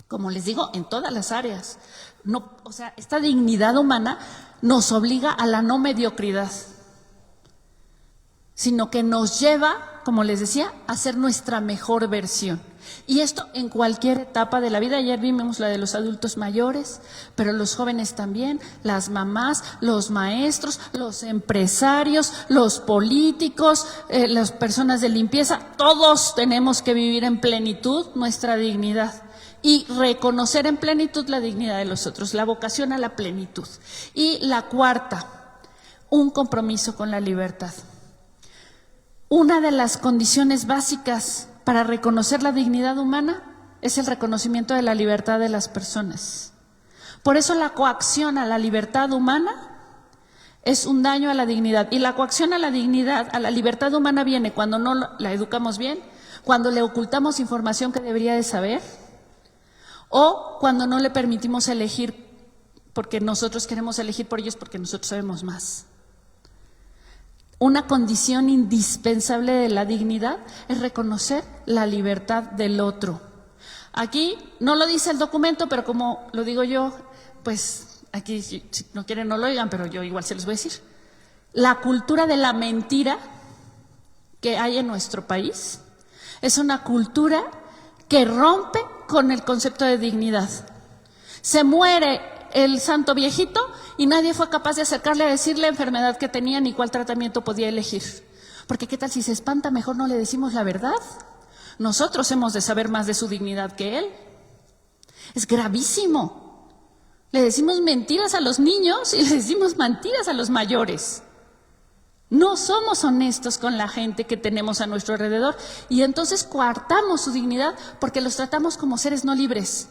Como les digo, en todas las áreas. No, o sea, esta dignidad humana nos obliga a la no mediocridad, sino que nos lleva, como les decía, a ser nuestra mejor versión. Y esto en cualquier etapa de la vida. Ayer vimos la de los adultos mayores, pero los jóvenes también, las mamás, los maestros, los empresarios, los políticos, las personas de limpieza, todos tenemos que vivir en plenitud nuestra dignidad. Y reconocer en plenitud la dignidad de los otros, la vocación a la plenitud. Y la cuarta, un compromiso con la libertad. Una de las condiciones básicas para reconocer la dignidad humana es el reconocimiento de la libertad de las personas. Por eso la coacción a la libertad humana es un daño a la dignidad. Y la coacción a la dignidad, a la libertad humana viene cuando no la educamos bien, cuando le ocultamos información que debería de saber, o cuando no le permitimos elegir porque nosotros queremos elegir por ellos porque nosotros sabemos más. Una condición indispensable de la dignidad es reconocer la libertad del otro. Aquí no lo dice el documento, pero como lo digo yo, pues aquí si no quieren no lo oigan, pero yo igual se los voy a decir. La cultura de la mentira que hay en nuestro país es una cultura que rompe con el concepto de dignidad. Se muere el santo viejito y nadie fue capaz de acercarle a decir la enfermedad que tenía ni cuál tratamiento podía elegir. Porque qué tal si se espanta, mejor no le decimos la verdad. Nosotros hemos de saber más de su dignidad que él. Es gravísimo. Le decimos mentiras a los niños y le decimos mentiras a los mayores. No somos honestos con la gente que tenemos a nuestro alrededor y entonces coartamos su dignidad porque los tratamos como seres no libres.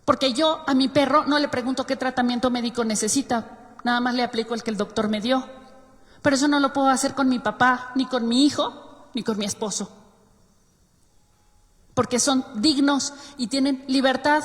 Porque yo a mi perro no le pregunto qué tratamiento médico necesita, nada más le aplico el que el doctor me dio. Pero eso no lo puedo hacer con mi papá, ni con mi hijo, ni con mi esposo. Porque son dignos y tienen libertad.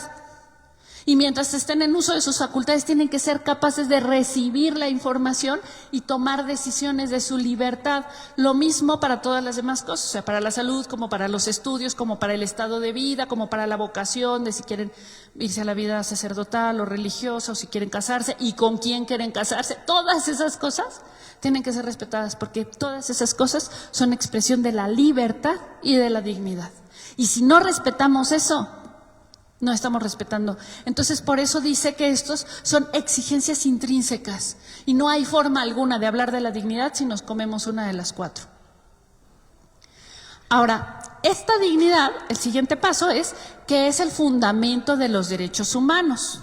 Y mientras estén en uso de sus facultades, tienen que ser capaces de recibir la información y tomar decisiones de su libertad. Lo mismo para todas las demás cosas, o sea, para la salud, como para los estudios, como para el estado de vida, como para la vocación, de si quieren irse a la vida sacerdotal o religiosa, o si quieren casarse, y con quién quieren casarse. Todas esas cosas tienen que ser respetadas, porque todas esas cosas son expresión de la libertad y de la dignidad. Y si no respetamos eso, no estamos respetando. Entonces, por eso dice que estos son exigencias intrínsecas y no hay forma alguna de hablar de la dignidad si nos comemos una de las cuatro. Ahora, esta dignidad, el siguiente paso es que es el fundamento de los derechos humanos.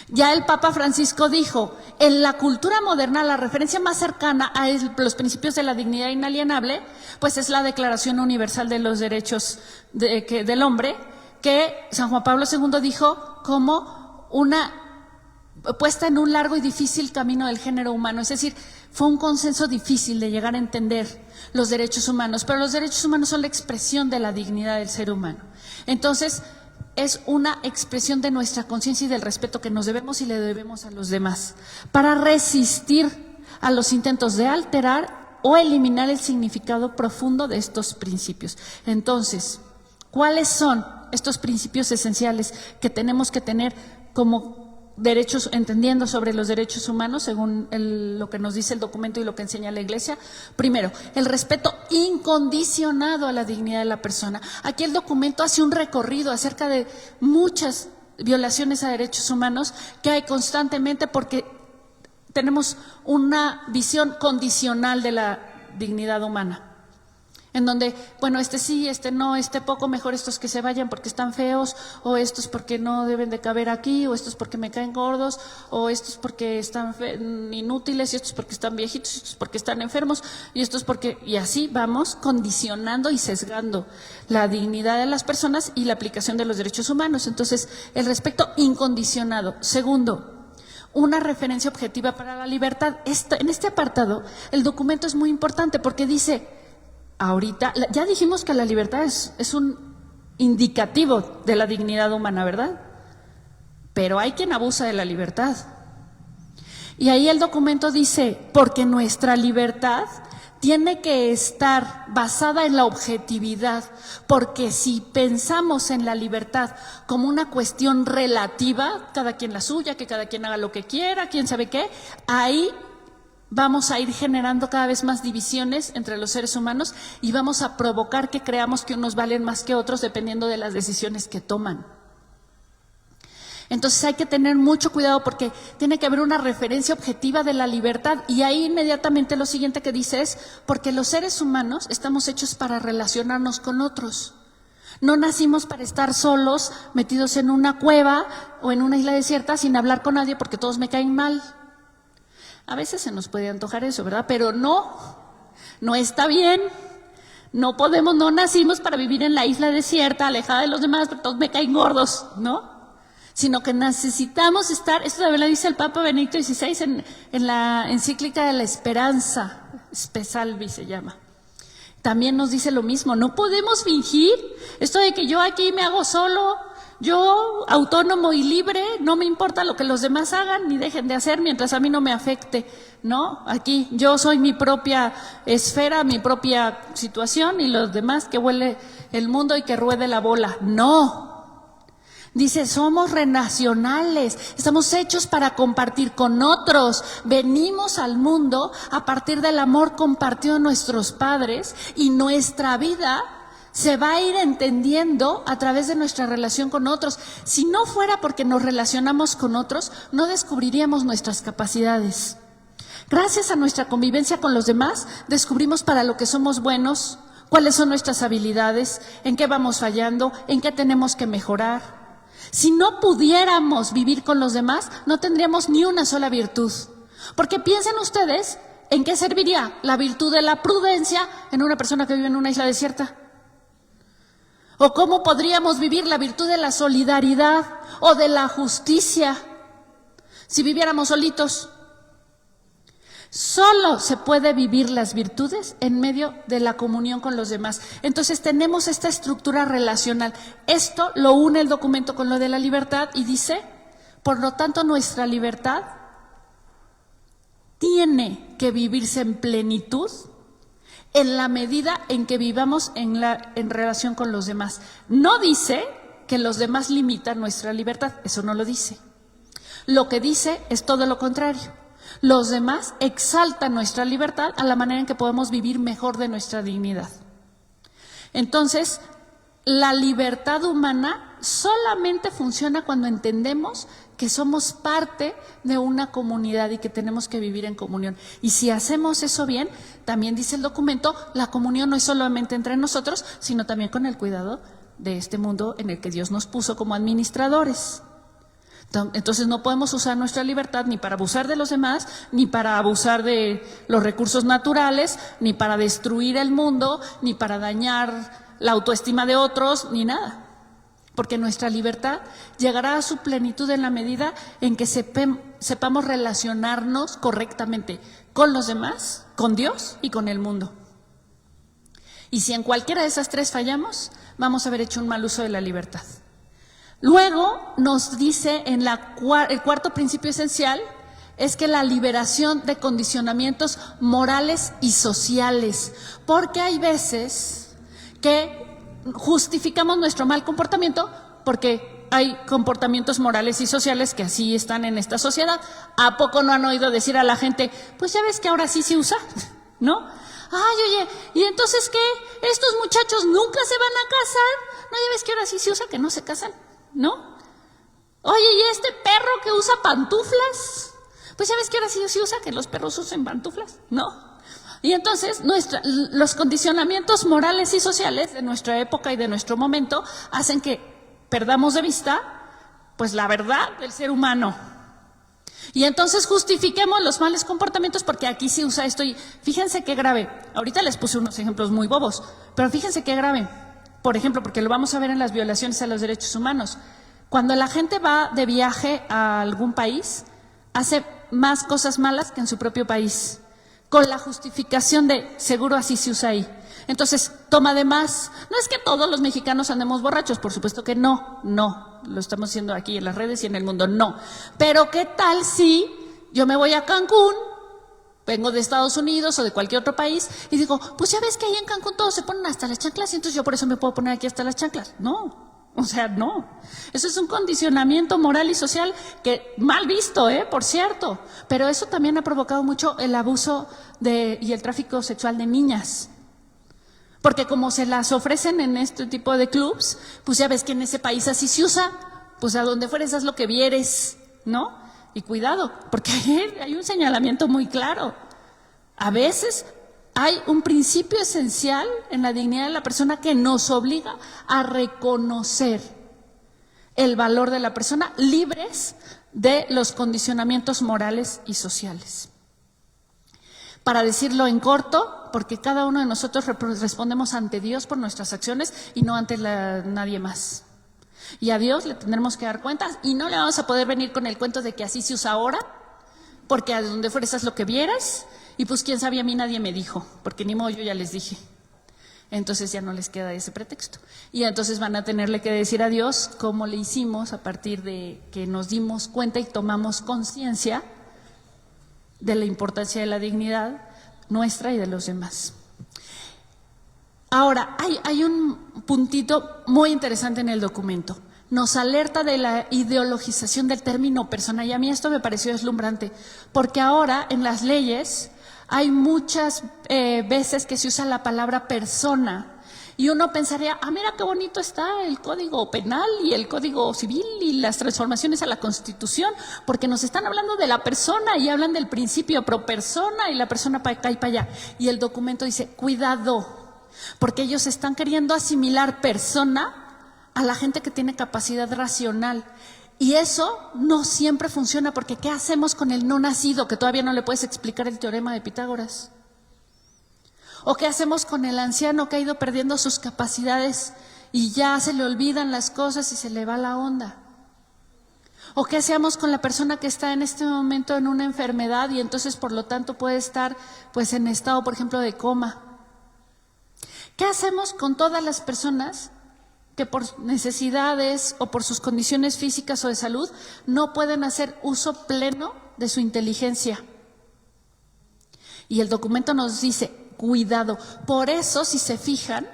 Ya el Papa Francisco dijo, en la cultura moderna la referencia más cercana a los principios de la dignidad inalienable, pues es la Declaración Universal de los Derechos del Hombre, que San Juan Pablo II dijo como una puesta en un largo y difícil camino del género humano. Es decir, fue un consenso difícil de llegar a entender los derechos humanos, pero los derechos humanos son la expresión de la dignidad del ser humano. Entonces, es una expresión de nuestra conciencia y del respeto que nos debemos y le debemos a los demás, para resistir a los intentos de alterar o eliminar el significado profundo de estos principios. Entonces, ¿cuáles son estos principios esenciales que tenemos que tener como derechos, entendiendo sobre los derechos humanos, según lo que nos dice el documento y lo que enseña la Iglesia? Primero, el respeto incondicionado a la dignidad de la persona. Aquí el documento hace un recorrido acerca de muchas violaciones a derechos humanos que hay constantemente porque tenemos una visión condicional de la dignidad humana, en donde, bueno, este sí, este no, este poco, mejor estos que se vayan porque están feos, o estos porque no deben de caber aquí, o estos porque me caen gordos, o estos porque están inútiles, y estos porque están viejitos, y estos porque están enfermos, y estos porque… Y así vamos condicionando y sesgando la dignidad de las personas y la aplicación de los derechos humanos. Entonces, el respeto incondicionado. Segundo, una referencia objetiva para la libertad. En este apartado, el documento es muy importante porque dice… Ahorita, ya dijimos que la libertad es un indicativo de la dignidad humana, ¿verdad? Pero hay quien abusa de la libertad. Y ahí el documento dice, porque nuestra libertad tiene que estar basada en la objetividad, porque si pensamos en la libertad como una cuestión relativa, cada quien la suya, que cada quien haga lo que quiera, quién sabe qué, ahí vamos a ir generando cada vez más divisiones entre los seres humanos y vamos a provocar que creamos que unos valen más que otros dependiendo de las decisiones que toman. Entonces hay que tener mucho cuidado porque tiene que haber una referencia objetiva de la libertad, y ahí inmediatamente lo siguiente que dice es, porque los seres humanos estamos hechos para relacionarnos con otros. No nacimos para estar solos, metidos en una cueva o en una isla desierta sin hablar con nadie porque todos me caen mal. A veces se nos puede antojar eso, ¿verdad? Pero no está bien. No podemos, no nacimos para vivir en la isla desierta, alejada de los demás, porque todos me caen gordos, ¿no? Sino que necesitamos estar, esto también lo dice el Papa Benedicto XVI en la encíclica de la esperanza, Spe Salvi se llama. También nos dice lo mismo, no podemos fingir esto de que yo aquí me hago solo, yo autónomo y libre, no me importa lo que los demás hagan ni dejen de hacer mientras a mí no me afecte, ¿no? Aquí yo soy mi propia esfera, mi propia situación, y los demás que huele el mundo y que ruede la bola. No. Dice, somos renacionales, estamos hechos para compartir con otros, venimos al mundo a partir del amor compartido de nuestros padres, y nuestra vida se va a ir entendiendo a través de nuestra relación con otros. Si no fuera porque nos relacionamos con otros, no descubriríamos nuestras capacidades. Gracias a nuestra convivencia con los demás, descubrimos para lo que somos buenos, cuáles son nuestras habilidades, en qué vamos fallando, en qué tenemos que mejorar. Si no pudiéramos vivir con los demás, no tendríamos ni una sola virtud. Porque piensen ustedes, ¿en qué serviría la virtud de la prudencia en una persona que vive en una isla desierta? ¿O cómo podríamos vivir la virtud de la solidaridad o de la justicia si viviéramos solitos? Solo se puede vivir las virtudes en medio de la comunión con los demás. Entonces tenemos esta estructura relacional. Esto lo une el documento con lo de la libertad y dice, por lo tanto, nuestra libertad tiene que vivirse en plenitud en la medida en que vivamos en relación con los demás. No dice que los demás limitan nuestra libertad, eso no lo dice. Lo que dice es todo lo contrario. Los demás exaltan nuestra libertad a la manera en que podemos vivir mejor de nuestra dignidad. Entonces, la libertad humana solamente funciona cuando entendemos que somos parte de una comunidad y que tenemos que vivir en comunión. Y si hacemos eso bien, también dice el documento, la comunión no es solamente entre nosotros, sino también con el cuidado de este mundo en el que Dios nos puso como administradores. Entonces no podemos usar nuestra libertad ni para abusar de los demás, ni para abusar de los recursos naturales, ni para destruir el mundo, ni para dañar la autoestima de otros, ni nada. porque nuestra libertad llegará a su plenitud en la medida en que sepamos relacionarnos correctamente con los demás, con Dios y con el mundo. Y si en cualquiera de esas tres fallamos, vamos a haber hecho un mal uso de la libertad. Luego nos dice en el cuarto principio esencial, es que la liberación de condicionamientos morales y sociales, porque hay veces que justificamos nuestro mal comportamiento porque hay comportamientos morales y sociales que así están en esta sociedad. ¿A poco no han oído decir a la gente, pues ya ves que ahora sí se usa, ¿no? Ay, oye, ¿y entonces qué? ¿Estos muchachos nunca se van a casar? ¿No ya ves que ahora sí se usa que no se casan? ¿No? Oye, ¿y este perro que usa pantuflas? Pues ya ves que ahora sí se usa que los perros usen pantuflas, ¿no? Y entonces los condicionamientos morales y sociales de nuestra época y de nuestro momento hacen que perdamos de vista pues la verdad del ser humano. Y entonces justifiquemos los malos comportamientos porque aquí se usa esto y fíjense qué grave. Ahorita les puse unos ejemplos muy bobos, pero fíjense qué grave. Por ejemplo, porque lo vamos a ver en las violaciones a los derechos humanos. Cuando la gente va de viaje a algún país, hace más cosas malas que en su propio país, con la justificación de seguro así se usa ahí. Entonces, toma de más. No es que todos los mexicanos andemos borrachos, por supuesto que no, lo estamos haciendo aquí en las redes y en el mundo, no. Pero ¿qué tal si yo me voy a Cancún, vengo de Estados Unidos o de cualquier otro país y digo, pues ya ves que ahí en Cancún todos se ponen hasta las chanclas y entonces yo por eso me puedo poner aquí hasta las chanclas? No. O sea, no. Eso es un condicionamiento moral y social que mal visto, por cierto. Pero eso también ha provocado mucho el abuso y el tráfico sexual de niñas. Porque como se las ofrecen en este tipo de clubs, pues ya ves que en ese país así se usa. Pues a donde fueres haz lo que vieres, ¿no? Y cuidado, porque hay un señalamiento muy claro. A veces hay un principio esencial en la dignidad de la persona que nos obliga a reconocer el valor de la persona libres de los condicionamientos morales y sociales. Para decirlo en corto, porque cada uno de nosotros respondemos ante Dios por nuestras acciones y no ante nadie más. Y a Dios le tendremos que dar cuentas y no le vamos a poder venir con el cuento de que así se usa ahora, porque a donde fueras haz lo que vieras. Y pues quién sabe, a mí nadie me dijo, porque ni modo yo ya les dije. Entonces ya no les queda ese pretexto. Y entonces van a tenerle que decir a Dios cómo le hicimos a partir de que nos dimos cuenta y tomamos conciencia de la importancia de la dignidad nuestra y de los demás. Ahora, hay un puntito muy interesante en el documento. Nos alerta de la ideologización del término persona y a mí esto me pareció deslumbrante, porque ahora en las leyes hay muchas veces que se usa la palabra persona y uno pensaría, mira qué bonito está el Código Penal y el Código Civil y las transformaciones a la Constitución, porque nos están hablando de la persona y hablan del principio pro persona y la persona para acá y para allá. Y el documento dice, cuidado, porque ellos están queriendo asimilar persona a la gente que tiene capacidad racional. Y eso no siempre funciona, porque ¿qué hacemos con el no nacido que todavía no le puedes explicar el teorema de Pitágoras? ¿O qué hacemos con el anciano que ha ido perdiendo sus capacidades y ya se le olvidan las cosas y se le va la onda? ¿O qué hacemos con la persona que está en este momento en una enfermedad y entonces por lo tanto puede estar pues en estado, por ejemplo, de coma? ¿Qué hacemos con todas las personas que por necesidades o por sus condiciones físicas o de salud no pueden hacer uso pleno de su inteligencia? Y el documento nos dice, cuidado. Por eso, si se fijan,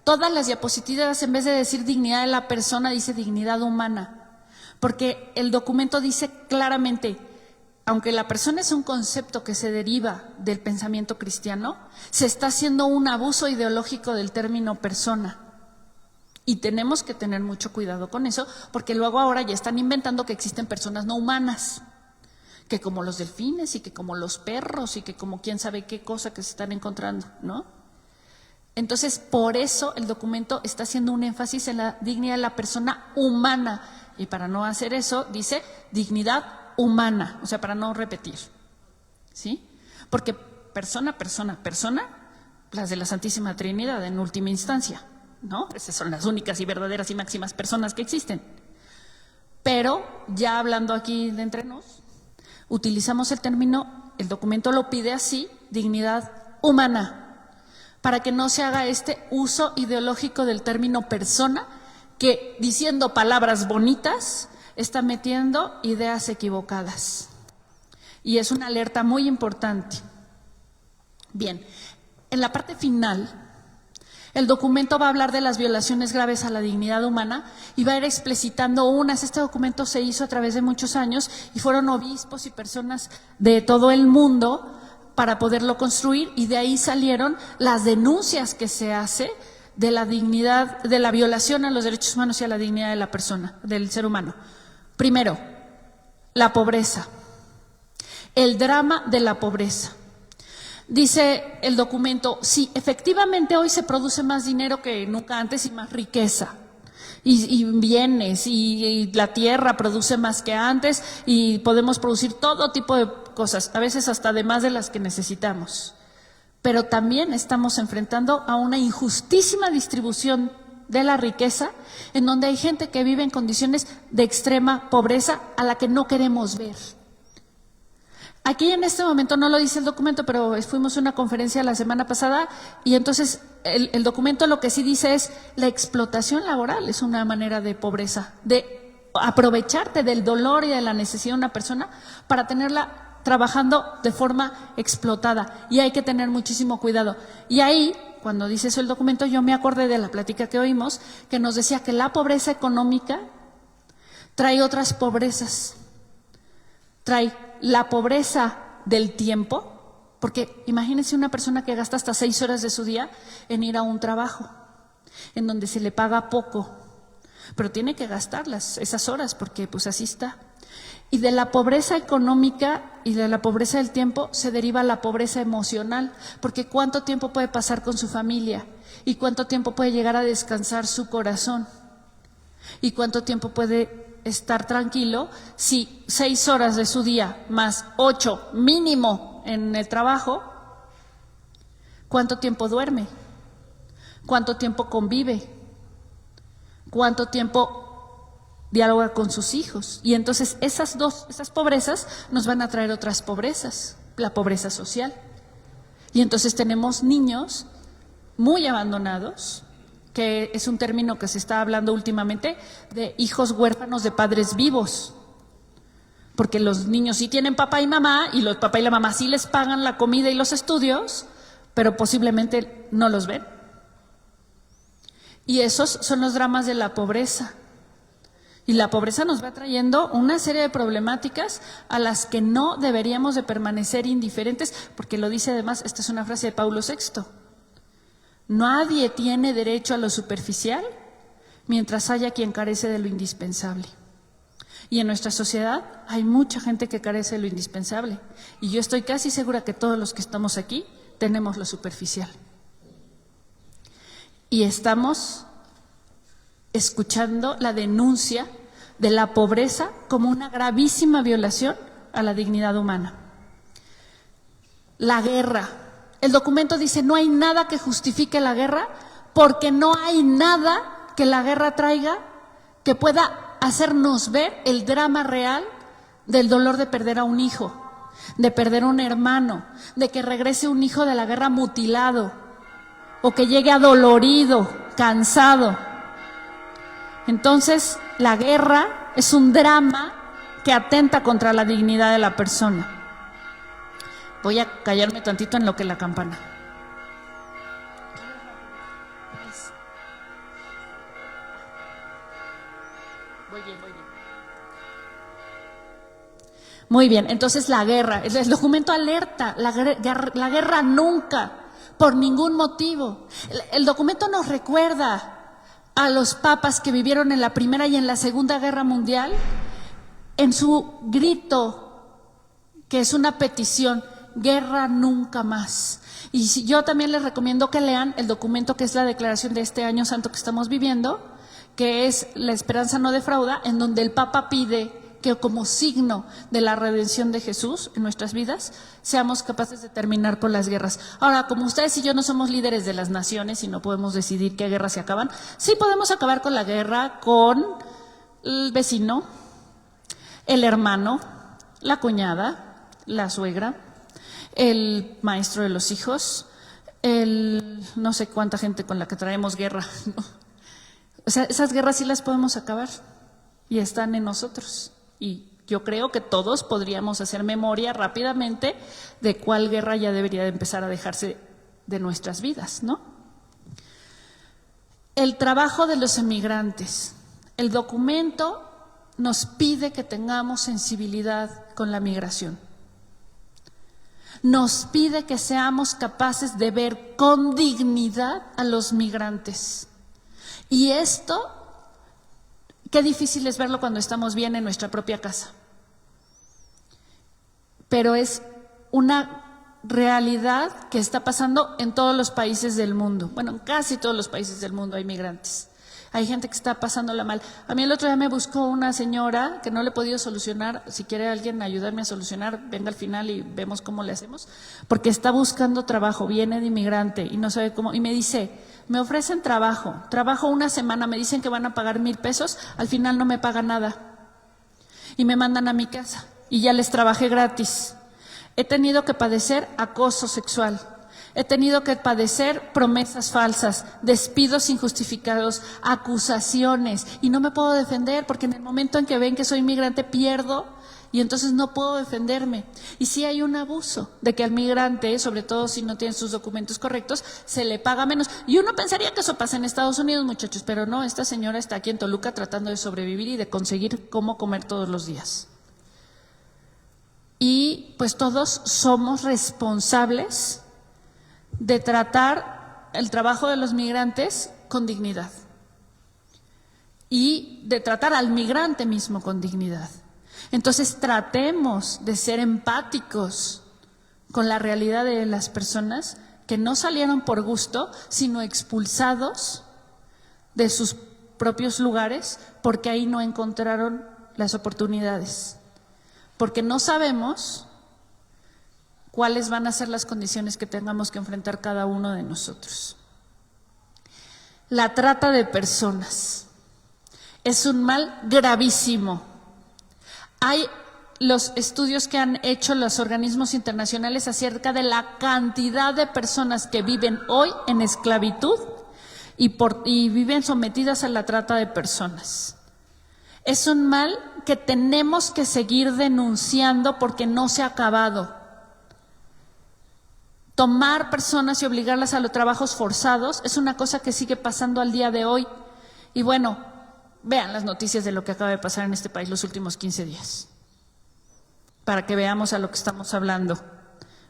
todas las diapositivas en vez de decir dignidad de la persona, dice dignidad humana. Porque el documento dice claramente, aunque la persona es un concepto que se deriva del pensamiento cristiano, se está haciendo un abuso ideológico del término persona. Y tenemos que tener mucho cuidado con eso, porque luego ahora ya están inventando que existen personas no humanas, que como los delfines y que como los perros y que como quién sabe qué cosa que se están encontrando, ¿no? Entonces, por eso el documento está haciendo un énfasis en la dignidad de la persona humana. Y para no hacer eso, dice dignidad humana, o sea, para no repetir, ¿sí? Porque persona, las de la Santísima Trinidad en última instancia, ¿no? Esas son las únicas y verdaderas y máximas personas que existen. Pero ya hablando aquí de entre nos, utilizamos el término, el documento lo pide así, dignidad humana, para que no se haga este uso ideológico del término persona, que diciendo palabras bonitas está metiendo ideas equivocadas. Y es una alerta muy importante. Bien, en la parte final, el documento va a hablar de las violaciones graves a la dignidad humana y va a ir explicitando unas. Este documento se hizo a través de muchos años y fueron obispos y personas de todo el mundo para poderlo construir, y de ahí salieron las denuncias que se hace de la dignidad, de la violación a los derechos humanos y a la dignidad de la persona, del ser humano. Primero, la pobreza, el drama de la pobreza. Dice el documento, sí, efectivamente hoy se produce más dinero que nunca antes y más riqueza, y bienes, y la tierra produce más que antes, y podemos producir todo tipo de cosas, a veces hasta de más de las que necesitamos. Pero también estamos enfrentando a una injustísima distribución de la riqueza, en donde hay gente que vive en condiciones de extrema pobreza a la que no queremos ver. Aquí en este momento no lo dice el documento, pero fuimos a una conferencia la semana pasada y entonces el documento lo que sí dice es la explotación laboral es una manera de pobreza, de aprovecharte del dolor y de la necesidad de una persona para tenerla trabajando de forma explotada, y hay que tener muchísimo cuidado. Y ahí, cuando dice eso el documento, yo me acordé de la plática que oímos, que nos decía que la pobreza económica trae otras pobrezas, trae la pobreza del tiempo, porque imagínense una persona que gasta hasta 6 horas de su día en ir a un trabajo, en donde se le paga poco, pero tiene que gastarlas, esas horas, porque pues así está. Y de la pobreza económica y de la pobreza del tiempo se deriva la pobreza emocional, porque cuánto tiempo puede pasar con su familia y cuánto tiempo puede llegar a descansar su corazón y cuánto tiempo puede estar tranquilo si 6 horas de su día más 8 mínimo en el trabajo, cuánto tiempo duerme, cuánto tiempo convive, cuánto tiempo dialoga con sus hijos. Y entonces esas pobrezas nos van a traer otras pobrezas, la pobreza social. Y entonces tenemos niños muy abandonados, que es un término que se está hablando últimamente, de hijos huérfanos de padres vivos, porque los niños sí tienen papá y mamá, y los papá y la mamá sí les pagan la comida y los estudios, pero posiblemente no los ven. Y esos son los dramas de la pobreza. Y la pobreza nos va trayendo una serie de problemáticas a las que no deberíamos de permanecer indiferentes, porque lo dice además, esta es una frase de Paulo VI, nadie tiene derecho a lo superficial mientras haya quien carece de lo indispensable. Y en nuestra sociedad hay mucha gente que carece de lo indispensable, y yo estoy casi segura que todos los que estamos aquí tenemos lo superficial. Y estamos escuchando la denuncia de la pobreza como una gravísima violación a la dignidad humana. La guerra. El documento dice, no hay nada que justifique la guerra, porque no hay nada que la guerra traiga que pueda hacernos ver el drama real del dolor de perder a un hijo, de perder a un hermano, de que regrese un hijo de la guerra mutilado, o que llegue adolorido, cansado. Entonces, la guerra es un drama que atenta contra la dignidad de la persona. Voy a callarme tantito en lo que la campana. Voy bien. Muy bien, entonces la guerra, el documento alerta, la guerra nunca, por ningún motivo. El documento nos recuerda a los papas que vivieron en la Primera y en la Segunda Guerra Mundial, en su grito, que es una petición, guerra nunca más. Y yo también les recomiendo que lean el documento que es la declaración de este año santo que estamos viviendo, que es La esperanza no defrauda, en donde el Papa pide que como signo de la redención de Jesús en nuestras vidas, seamos capaces de terminar con las guerras. Ahora, como ustedes y yo no somos líderes de las naciones y no podemos decidir qué guerras se acaban, sí podemos acabar con la guerra con el vecino, el hermano, la cuñada, la suegra, el maestro de los hijos, el no sé cuánta gente con la que traemos guerra, ¿no? O sea, esas guerras sí las podemos acabar y están en nosotros. Y yo creo que todos podríamos hacer memoria rápidamente de cuál guerra ya debería de empezar a dejarse de nuestras vidas, ¿no? El trabajo de los emigrantes. El documento nos pide que tengamos sensibilidad con la migración. Nos pide que seamos capaces de ver con dignidad a los migrantes. Y esto, qué difícil es verlo cuando estamos bien en nuestra propia casa. Pero es una realidad que está pasando en todos los países del mundo. Bueno, en casi todos los países del mundo hay migrantes. Hay gente que está pasándola mal. A mí el otro día me buscó una señora que no le he podido solucionar. Si quiere alguien ayudarme a solucionar, venga al final y vemos cómo le hacemos. Porque está buscando trabajo, viene de inmigrante y no sabe cómo. Y me dice, me ofrecen trabajo una semana, me dicen que van a pagar 1,000 pesos, al final no me pagan nada. Y me mandan a mi casa y ya les trabajé gratis. He tenido que padecer acoso sexual. He tenido que padecer promesas falsas, despidos injustificados, acusaciones y no me puedo defender porque en el momento en que ven que soy migrante pierdo y entonces no puedo defenderme. Y sí hay un abuso de que al migrante, sobre todo si no tiene sus documentos correctos, se le paga menos. Y uno pensaría que eso pasa en Estados Unidos, muchachos, pero no, esta señora está aquí en Toluca tratando de sobrevivir y de conseguir cómo comer todos los días. Y pues todos somos responsables de tratar el trabajo de los migrantes con dignidad y de tratar al migrante mismo con dignidad. Entonces tratemos de ser empáticos con la realidad de las personas que no salieron por gusto, sino expulsados de sus propios lugares porque ahí no encontraron las oportunidades, porque no sabemos cuáles van a ser las condiciones que tengamos que enfrentar cada uno de nosotros. La trata de personas es un mal gravísimo. Hay los estudios que han hecho los organismos internacionales acerca de la cantidad de personas que viven hoy en esclavitud y viven sometidas a la trata de personas. Es un mal que tenemos que seguir denunciando porque no se ha acabado. Tomar personas y obligarlas a los trabajos forzados es una cosa que sigue pasando al día de hoy. Y bueno, vean las noticias de lo que acaba de pasar en este país los últimos 15 días, para que veamos a lo que estamos hablando,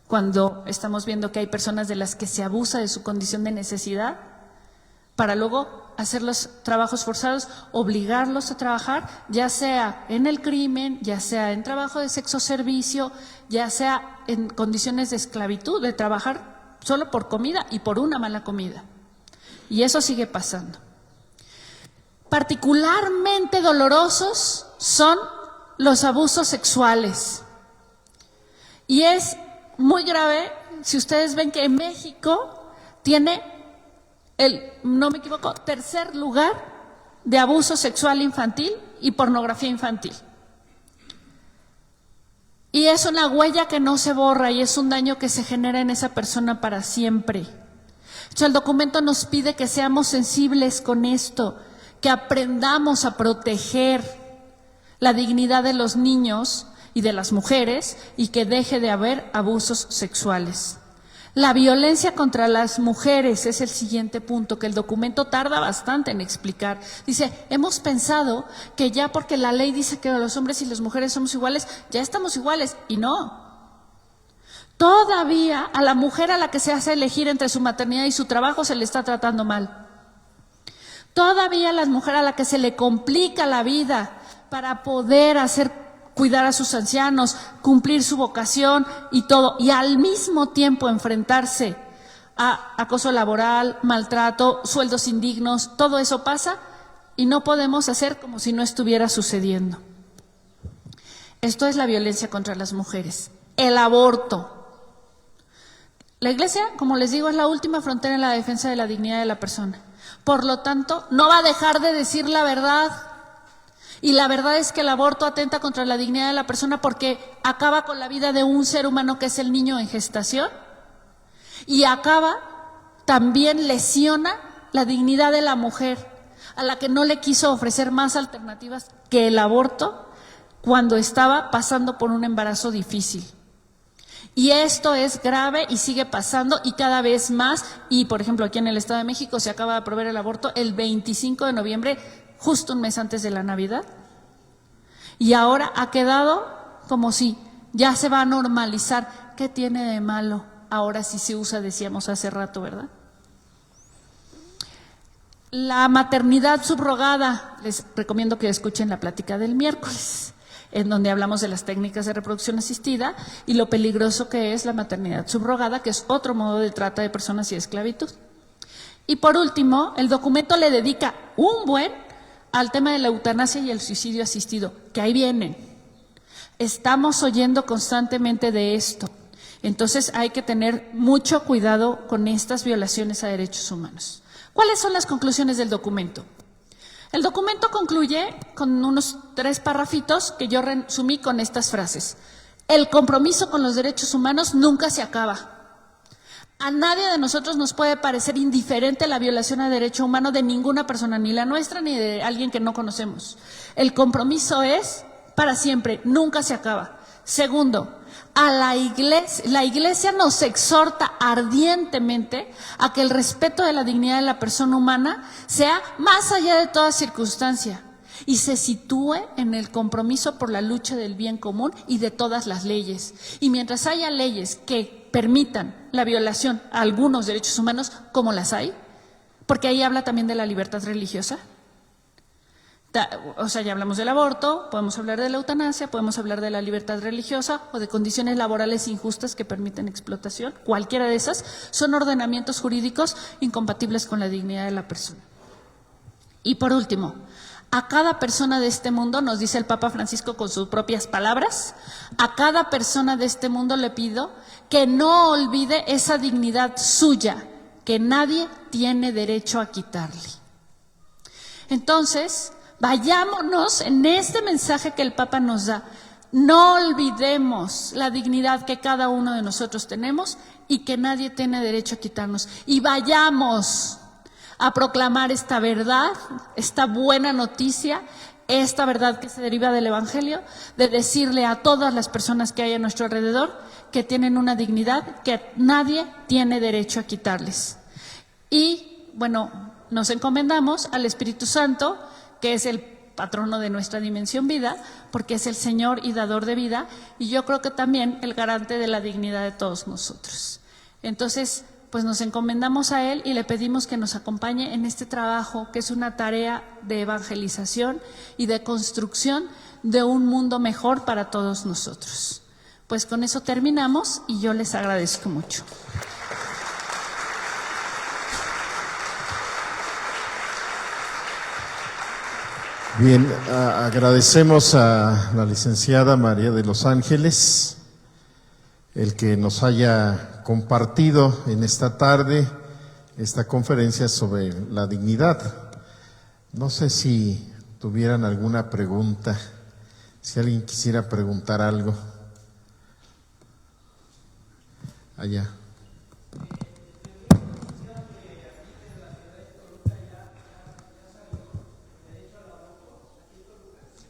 cuando estamos viendo que hay personas de las que se abusa de su condición de necesidad para luego hacer los trabajos forzados, obligarlos a trabajar, ya sea en el crimen, ya sea en trabajo de sexo servicio, ya sea en condiciones de esclavitud, de trabajar solo por comida y por una mala comida. Y eso sigue pasando. Particularmente dolorosos son los abusos sexuales. Y es muy grave si ustedes ven que en México tiene no me equivoco, 3er lugar de abuso sexual infantil y pornografía infantil. Y es una huella que no se borra y es un daño que se genera en esa persona para siempre. Entonces, el documento nos pide que seamos sensibles con esto, que aprendamos a proteger la dignidad de los niños y de las mujeres y que deje de haber abusos sexuales. La violencia contra las mujeres es el siguiente punto que el documento tarda bastante en explicar. Dice, hemos pensado que ya porque la ley dice que los hombres y las mujeres somos iguales, ya estamos iguales, y no. Todavía a la mujer a la que se hace elegir entre su maternidad y su trabajo se le está tratando mal. Todavía a la mujer a la que se le complica la vida para poder cuidar a sus ancianos, cumplir su vocación y todo, y al mismo tiempo enfrentarse a acoso laboral, maltrato, sueldos indignos, todo eso pasa y no podemos hacer como si no estuviera sucediendo. Esto es la violencia contra las mujeres. El aborto. La Iglesia, como les digo, es la última frontera en la defensa de la dignidad de la persona. Por lo tanto, no va a dejar de decir la verdad. Y la verdad es que el aborto atenta contra la dignidad de la persona porque acaba con la vida de un ser humano que es el niño en gestación y también lesiona la dignidad de la mujer, a la que no le quiso ofrecer más alternativas que el aborto cuando estaba pasando por un embarazo difícil. Y esto es grave y sigue pasando y cada vez más. Y, por ejemplo, aquí en el Estado de México se acaba de aprobar el aborto el 25 de noviembre, justo un mes antes de la Navidad. Y ahora ha quedado como si ya se va a normalizar. ¿Qué tiene de malo? Ahora sí se usa, decíamos hace rato, ¿verdad? La maternidad subrogada, les recomiendo que escuchen la plática del miércoles, en donde hablamos de las técnicas de reproducción asistida y lo peligroso que es la maternidad subrogada, que es otro modo de trata de personas y de esclavitud. Y por último, el documento le dedica un buen al tema de la eutanasia y el suicidio asistido, que ahí vienen. Estamos oyendo constantemente de esto. Entonces hay que tener mucho cuidado con estas violaciones a derechos humanos. ¿Cuáles son las conclusiones del documento? El documento concluye con unos 3 párrafitos que yo resumí con estas frases. El compromiso con los derechos humanos nunca se acaba. A nadie de nosotros nos puede parecer indiferente la violación a derecho humano de ninguna persona, ni la nuestra ni de alguien que no conocemos. El compromiso es para siempre, nunca se acaba. Segundo, la Iglesia nos exhorta ardientemente a que el respeto de la dignidad de la persona humana sea más allá de toda circunstancia y se sitúe en el compromiso por la lucha del bien común y de todas las leyes. Y mientras haya leyes que permitan la violación a algunos derechos humanos, como las hay, porque ahí habla también de la libertad religiosa. O sea, ya hablamos del aborto, podemos hablar de la eutanasia, podemos hablar de la libertad religiosa o de condiciones laborales injustas que permiten explotación. Cualquiera de esas son ordenamientos jurídicos incompatibles con la dignidad de la persona. Y por último, a cada persona de este mundo, nos dice el Papa Francisco con sus propias palabras, a cada persona de este mundo le pido que no olvide esa dignidad suya, que nadie tiene derecho a quitarle. Entonces, vayámonos en este mensaje que el Papa nos da. No olvidemos la dignidad que cada uno de nosotros tenemos y que nadie tiene derecho a quitarnos. Y vayamos a proclamar esta verdad, esta buena noticia, esta verdad que se deriva del Evangelio, de decirle a todas las personas que hay a nuestro alrededor que tienen una dignidad que nadie tiene derecho a quitarles. Y, bueno, nos encomendamos al Espíritu Santo, que es el patrono de nuestra dimensión vida, porque es el Señor y dador de vida, y yo creo que también el garante de la dignidad de todos nosotros. Entonces, pues nos encomendamos a Él y le pedimos que nos acompañe en este trabajo, que es una tarea de evangelización y de construcción de un mundo mejor para todos nosotros. Pues con eso terminamos y yo les agradezco mucho. Bien, agradecemos a la licenciada María de los Ángeles el que nos haya compartido en esta tarde esta conferencia sobre la dignidad. No sé si tuvieran alguna pregunta, si alguien quisiera preguntar algo. Allá.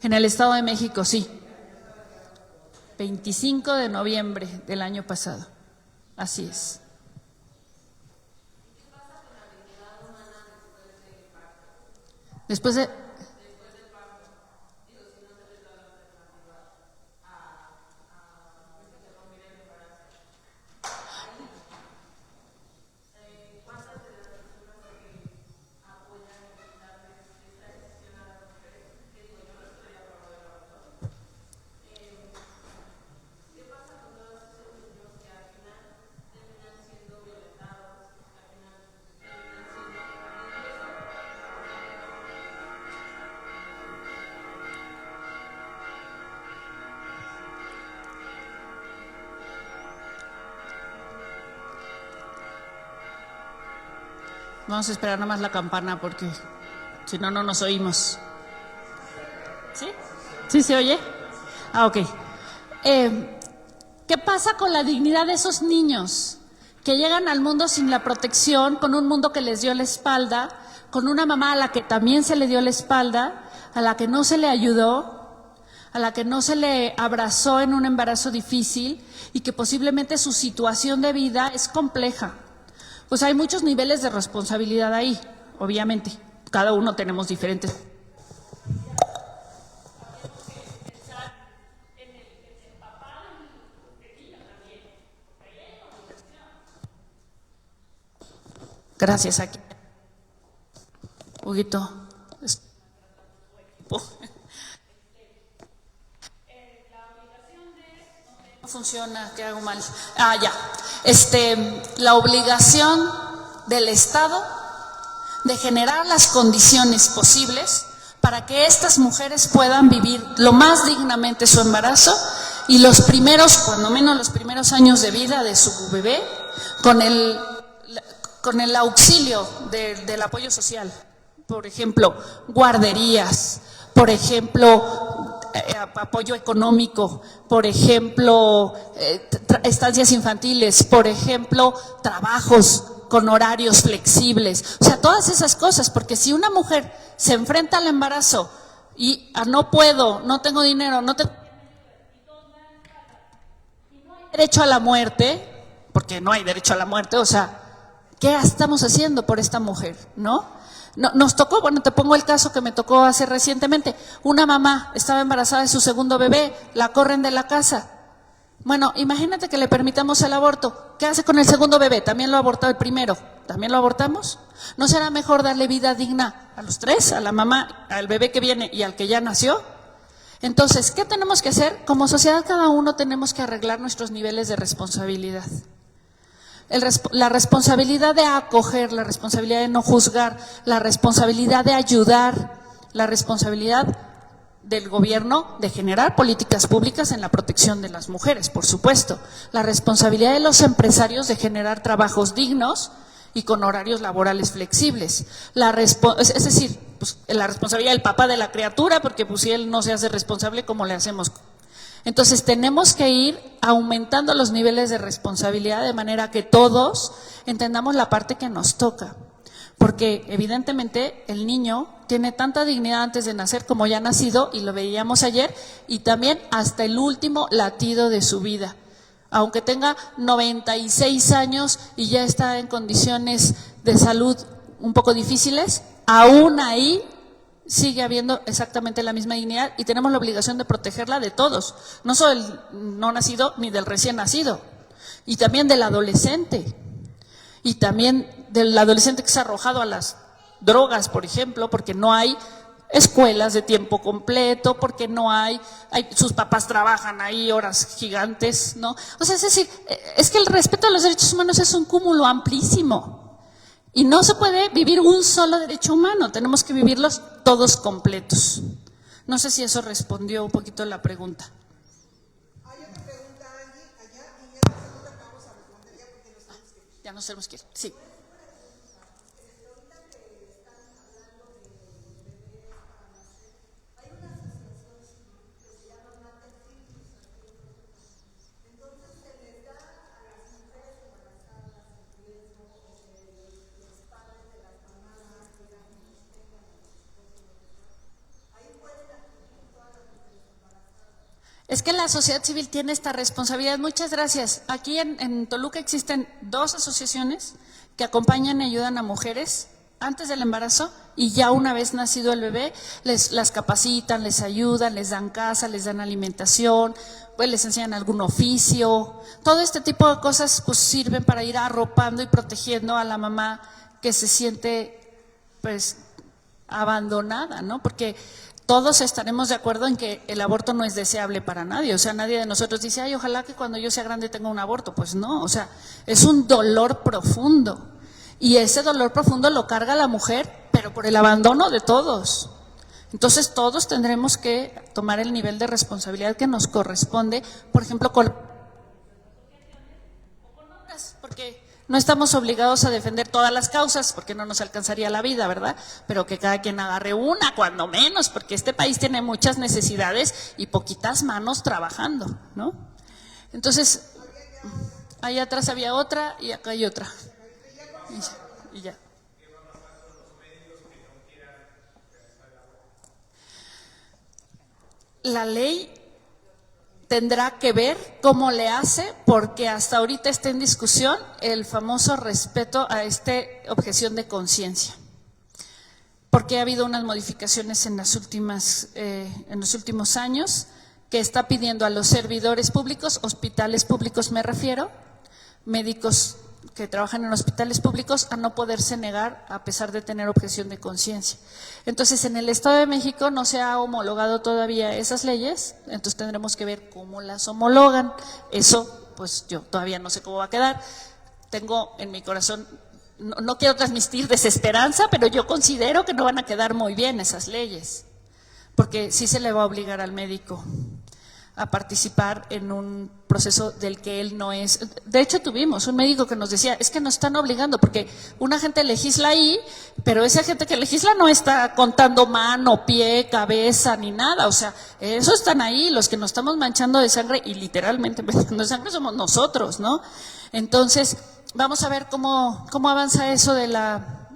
En el Estado de México, sí. 25 de noviembre del año pasado. Así es. Después de... Vamos a esperar nada más la campana porque si no, no nos oímos. ¿Sí? ¿Sí se oye? Ah, ok. ¿Qué pasa con la dignidad de esos niños que llegan al mundo sin la protección, con un mundo que les dio la espalda, con una mamá a la que también se le dio la espalda, a la que no se le ayudó, a la que no se le abrazó en un embarazo difícil y que posiblemente su situación de vida es compleja? Pues hay muchos niveles de responsabilidad ahí, obviamente. Cada uno tenemos diferentes. Gracias, aquí. Huguito. No funciona, ¿qué hago mal? Ah, ya. La obligación del Estado de generar las condiciones posibles para que estas mujeres puedan vivir lo más dignamente su embarazo y los primeros, cuando menos los primeros años de vida de su bebé, con el auxilio del apoyo social. Por ejemplo, guarderías, por ejemplo, apoyo económico, por ejemplo, estancias infantiles, por ejemplo, trabajos con horarios flexibles, o sea, todas esas cosas, porque si una mujer se enfrenta al embarazo y no puedo, no tengo dinero, no hay derecho a la muerte, porque no hay derecho a la muerte, o sea, ¿qué estamos haciendo por esta mujer, no? Nos tocó, bueno, te pongo el caso que me tocó hace recientemente. Una mamá estaba embarazada de su segundo bebé, la corren de la casa. Bueno, imagínate que le permitamos el aborto. ¿Qué hace con el segundo bebé? ¿También lo abortó el primero? ¿También lo abortamos? ¿No será mejor darle vida digna a los tres, a la mamá, al bebé que viene y al que ya nació? Entonces, ¿qué tenemos que hacer? Como sociedad, cada uno tenemos que arreglar nuestros niveles de responsabilidad. La responsabilidad de acoger, la responsabilidad de no juzgar, la responsabilidad de ayudar, la responsabilidad del gobierno de generar políticas públicas en la protección de las mujeres, por supuesto, la responsabilidad de los empresarios de generar trabajos dignos y con horarios laborales flexibles, es decir, pues, la responsabilidad del papá de la criatura, porque pues si él no se hace responsable, ¿cómo le hacemos? Entonces tenemos que ir aumentando los niveles de responsabilidad de manera que todos entendamos la parte que nos toca, porque evidentemente el niño tiene tanta dignidad antes de nacer como ya ha nacido, y lo veíamos ayer, y también hasta el último latido de su vida. Aunque tenga 96 años y ya está en condiciones de salud un poco difíciles, aún ahí sigue habiendo exactamente la misma dignidad y tenemos la obligación de protegerla de todos, no solo del no nacido ni del recién nacido, y también del adolescente, y también del adolescente que se ha arrojado a las drogas, por ejemplo, porque no hay escuelas de tiempo completo, porque no sus papás trabajan ahí horas gigantes, ¿no? O sea, es decir, es que el respeto a los derechos humanos es un cúmulo amplísimo. Y no se puede vivir un solo derecho humano, tenemos que vivirlos todos completos. No sé si eso respondió un poquito la pregunta. Hay otra pregunta, Angie, allá, y ya nosotros acabamos a responder ya porque nos tenemos que ir. Ya nos tenemos que ir, sí. Es que la sociedad civil tiene esta responsabilidad. Muchas gracias. Aquí en Toluca existen 2 asociaciones que acompañan y ayudan a mujeres antes del embarazo y ya una vez nacido el bebé, las capacitan, les ayudan, les dan casa, les dan alimentación, pues les enseñan algún oficio. Todo este tipo de cosas pues sirven para ir arropando y protegiendo a la mamá que se siente pues abandonada, ¿no? Porque todos estaremos de acuerdo en que el aborto no es deseable para nadie, o sea, nadie de nosotros dice, ay, ojalá que cuando yo sea grande tenga un aborto, pues no, o sea, es un dolor profundo, y ese dolor profundo lo carga la mujer, pero por el abandono de todos. Entonces todos tendremos que tomar el nivel de responsabilidad que nos corresponde, por ejemplo, con otras, porque No estamos obligados a defender todas las causas porque no nos alcanzaría la vida, ¿verdad? Pero que cada quien agarre una, cuando menos, porque este país tiene muchas necesidades y poquitas manos trabajando, ¿no? Entonces, allá atrás había otra y acá hay otra. Y ya. La ley tendrá que ver cómo le hace, porque hasta ahorita está en discusión el famoso respeto a esta objeción de conciencia, porque ha habido unas modificaciones en los últimos años que está pidiendo a los servidores públicos, hospitales públicos me refiero, médicos que trabajan en hospitales públicos, a no poderse negar a pesar de tener objeción de conciencia. Entonces, en el Estado de México no se ha homologado todavía esas leyes, entonces tendremos que ver cómo las homologan. Eso, pues yo todavía no sé cómo va a quedar. Tengo en mi corazón, no quiero transmitir desesperanza, pero yo considero que no van a quedar muy bien esas leyes, porque sí se le va a obligar al médico a participar en un proceso del que él no es. De hecho, tuvimos un médico que nos decía, es que nos están obligando, porque una gente legisla ahí, pero esa gente que legisla no está contando mano, pie, cabeza, ni nada. O sea, eso están ahí, los que nos estamos manchando de sangre, y literalmente manchando de sangre somos nosotros, ¿no? Entonces, vamos a ver cómo avanza eso de la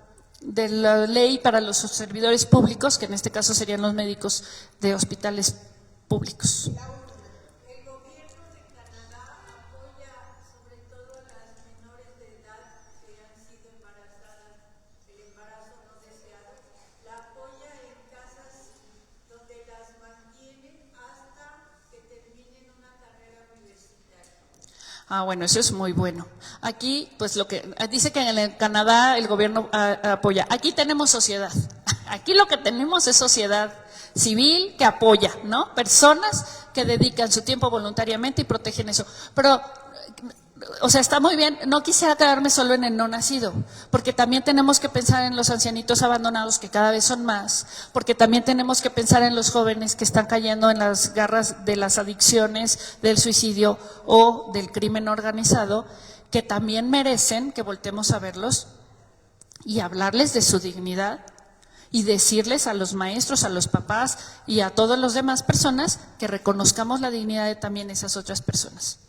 ley para los servidores públicos, que en este caso serían los médicos de hospitales públicos. Ah, bueno, eso es muy bueno. Aquí, pues lo que dice que en el Canadá el gobierno apoya. Aquí tenemos sociedad. Aquí lo que tenemos es sociedad civil que apoya, ¿no? Personas que dedican su tiempo voluntariamente y protegen eso. Pero, o sea, está muy bien. No quisiera quedarme solo en el no nacido, porque también tenemos que pensar en los ancianitos abandonados, que cada vez son más, porque también tenemos que pensar en los jóvenes que están cayendo en las garras de las adicciones, del suicidio o del crimen organizado, que también merecen que voltemos a verlos y hablarles de su dignidad y decirles a los maestros, a los papás y a todas las demás personas que reconozcamos la dignidad de también esas otras personas.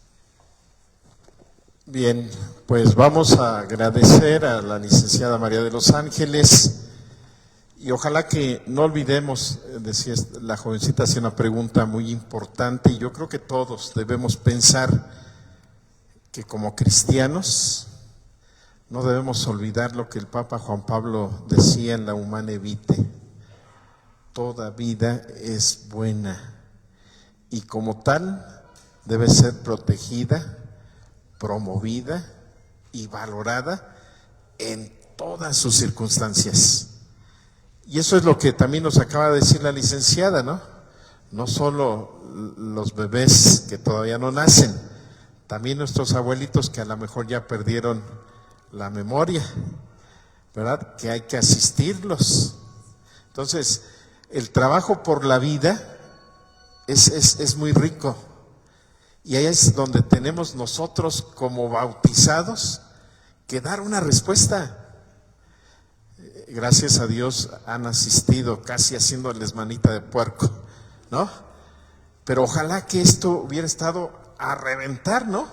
Bien, pues vamos a agradecer a la licenciada María de los Ángeles y ojalá que no olvidemos, decía la jovencita, hacía una pregunta muy importante y yo creo que todos debemos pensar que como cristianos no debemos olvidar lo que el Papa Juan Pablo decía en la Humane Vitae: toda vida es buena y como tal debe ser protegida, promovida y valorada en todas sus circunstancias. Y eso es lo que también nos acaba de decir la licenciada, ¿no? No solo los bebés que todavía no nacen, también nuestros abuelitos que a lo mejor ya perdieron la memoria, ¿verdad? Que hay que asistirlos. Entonces, el trabajo por la vida es muy rico. Y ahí es donde tenemos nosotros como bautizados que dar una respuesta. Gracias a Dios han asistido, casi haciéndoles manita de puerco, ¿no? Pero ojalá que esto hubiera estado a reventar, ¿no?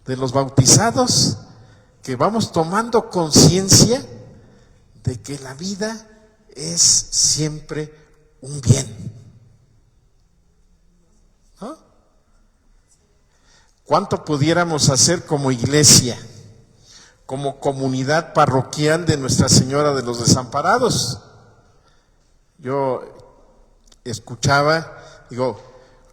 De los bautizados, que vamos tomando conciencia de que la vida es siempre un bien, ¿no? ¿Cuánto pudiéramos hacer como iglesia, como comunidad parroquial de Nuestra Señora de los Desamparados? Yo escuchaba, digo,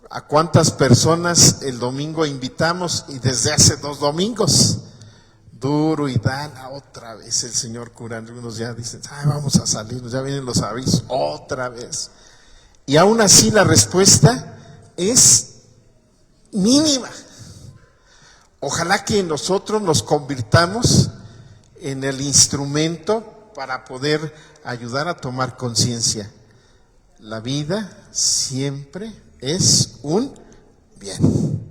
¿a cuántas personas el domingo invitamos? Y desde hace 2 domingos, duro y dala, otra vez el señor cura. Algunos ya dicen, ay, vamos a salirnos, ya vienen los avisos, otra vez. Y aún así la respuesta es mínima. Ojalá que nosotros nos convirtamos en el instrumento para poder ayudar a tomar conciencia. La vida siempre es un bien.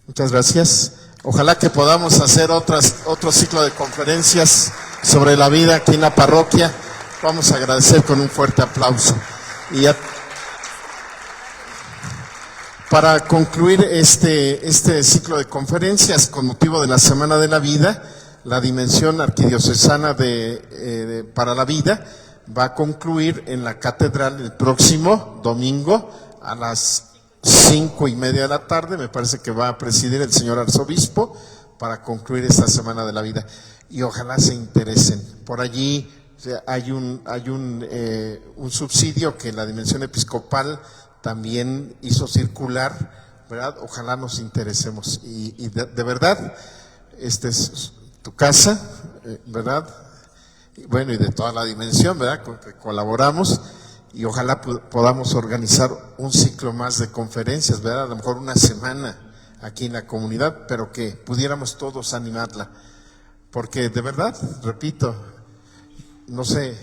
Muchas gracias. Ojalá que podamos hacer otro ciclo de conferencias sobre la vida aquí en la parroquia. Vamos a agradecer con un fuerte aplauso. Y para concluir este ciclo de conferencias con motivo de la Semana de la Vida, la Dimensión Arquidiocesana para la Vida va a concluir en la catedral el próximo domingo a las 5:30 de la tarde. Me parece que va a presidir el señor arzobispo para concluir esta Semana de la Vida. Y ojalá se interesen. Por allí hay un subsidio que la Dimensión Episcopal también hizo circular, ¿verdad? Ojalá nos interesemos. Y de verdad, esta es tu casa, ¿verdad? Y bueno, y de toda la Dimensión, ¿verdad? Con que colaboramos. Y ojalá podamos organizar un ciclo más de conferencias, ¿verdad? A lo mejor una semana aquí en la comunidad, pero que pudiéramos todos animarla. Porque de verdad, repito, no sé,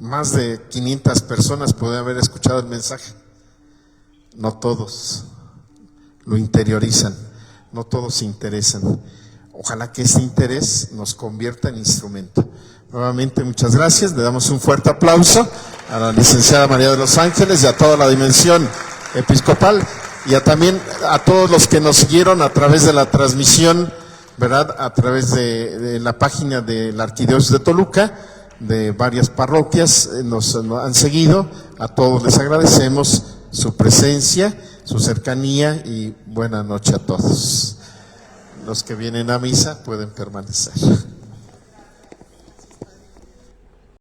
más de 500 personas pueden haber escuchado el mensaje. No todos lo interiorizan, no todos se interesan. Ojalá que ese interés nos convierta en instrumento. Nuevamente, muchas gracias. Le damos un fuerte aplauso a la licenciada María de los Ángeles y a toda la Dimensión Episcopal y también a todos los que nos siguieron a través de la transmisión, ¿verdad? A través de la página de la Arquidiócesis de Toluca, de varias parroquias nos han seguido. A todos les agradecemos su presencia, su cercanía y buena noche a todos. Los que vienen a misa pueden permanecer.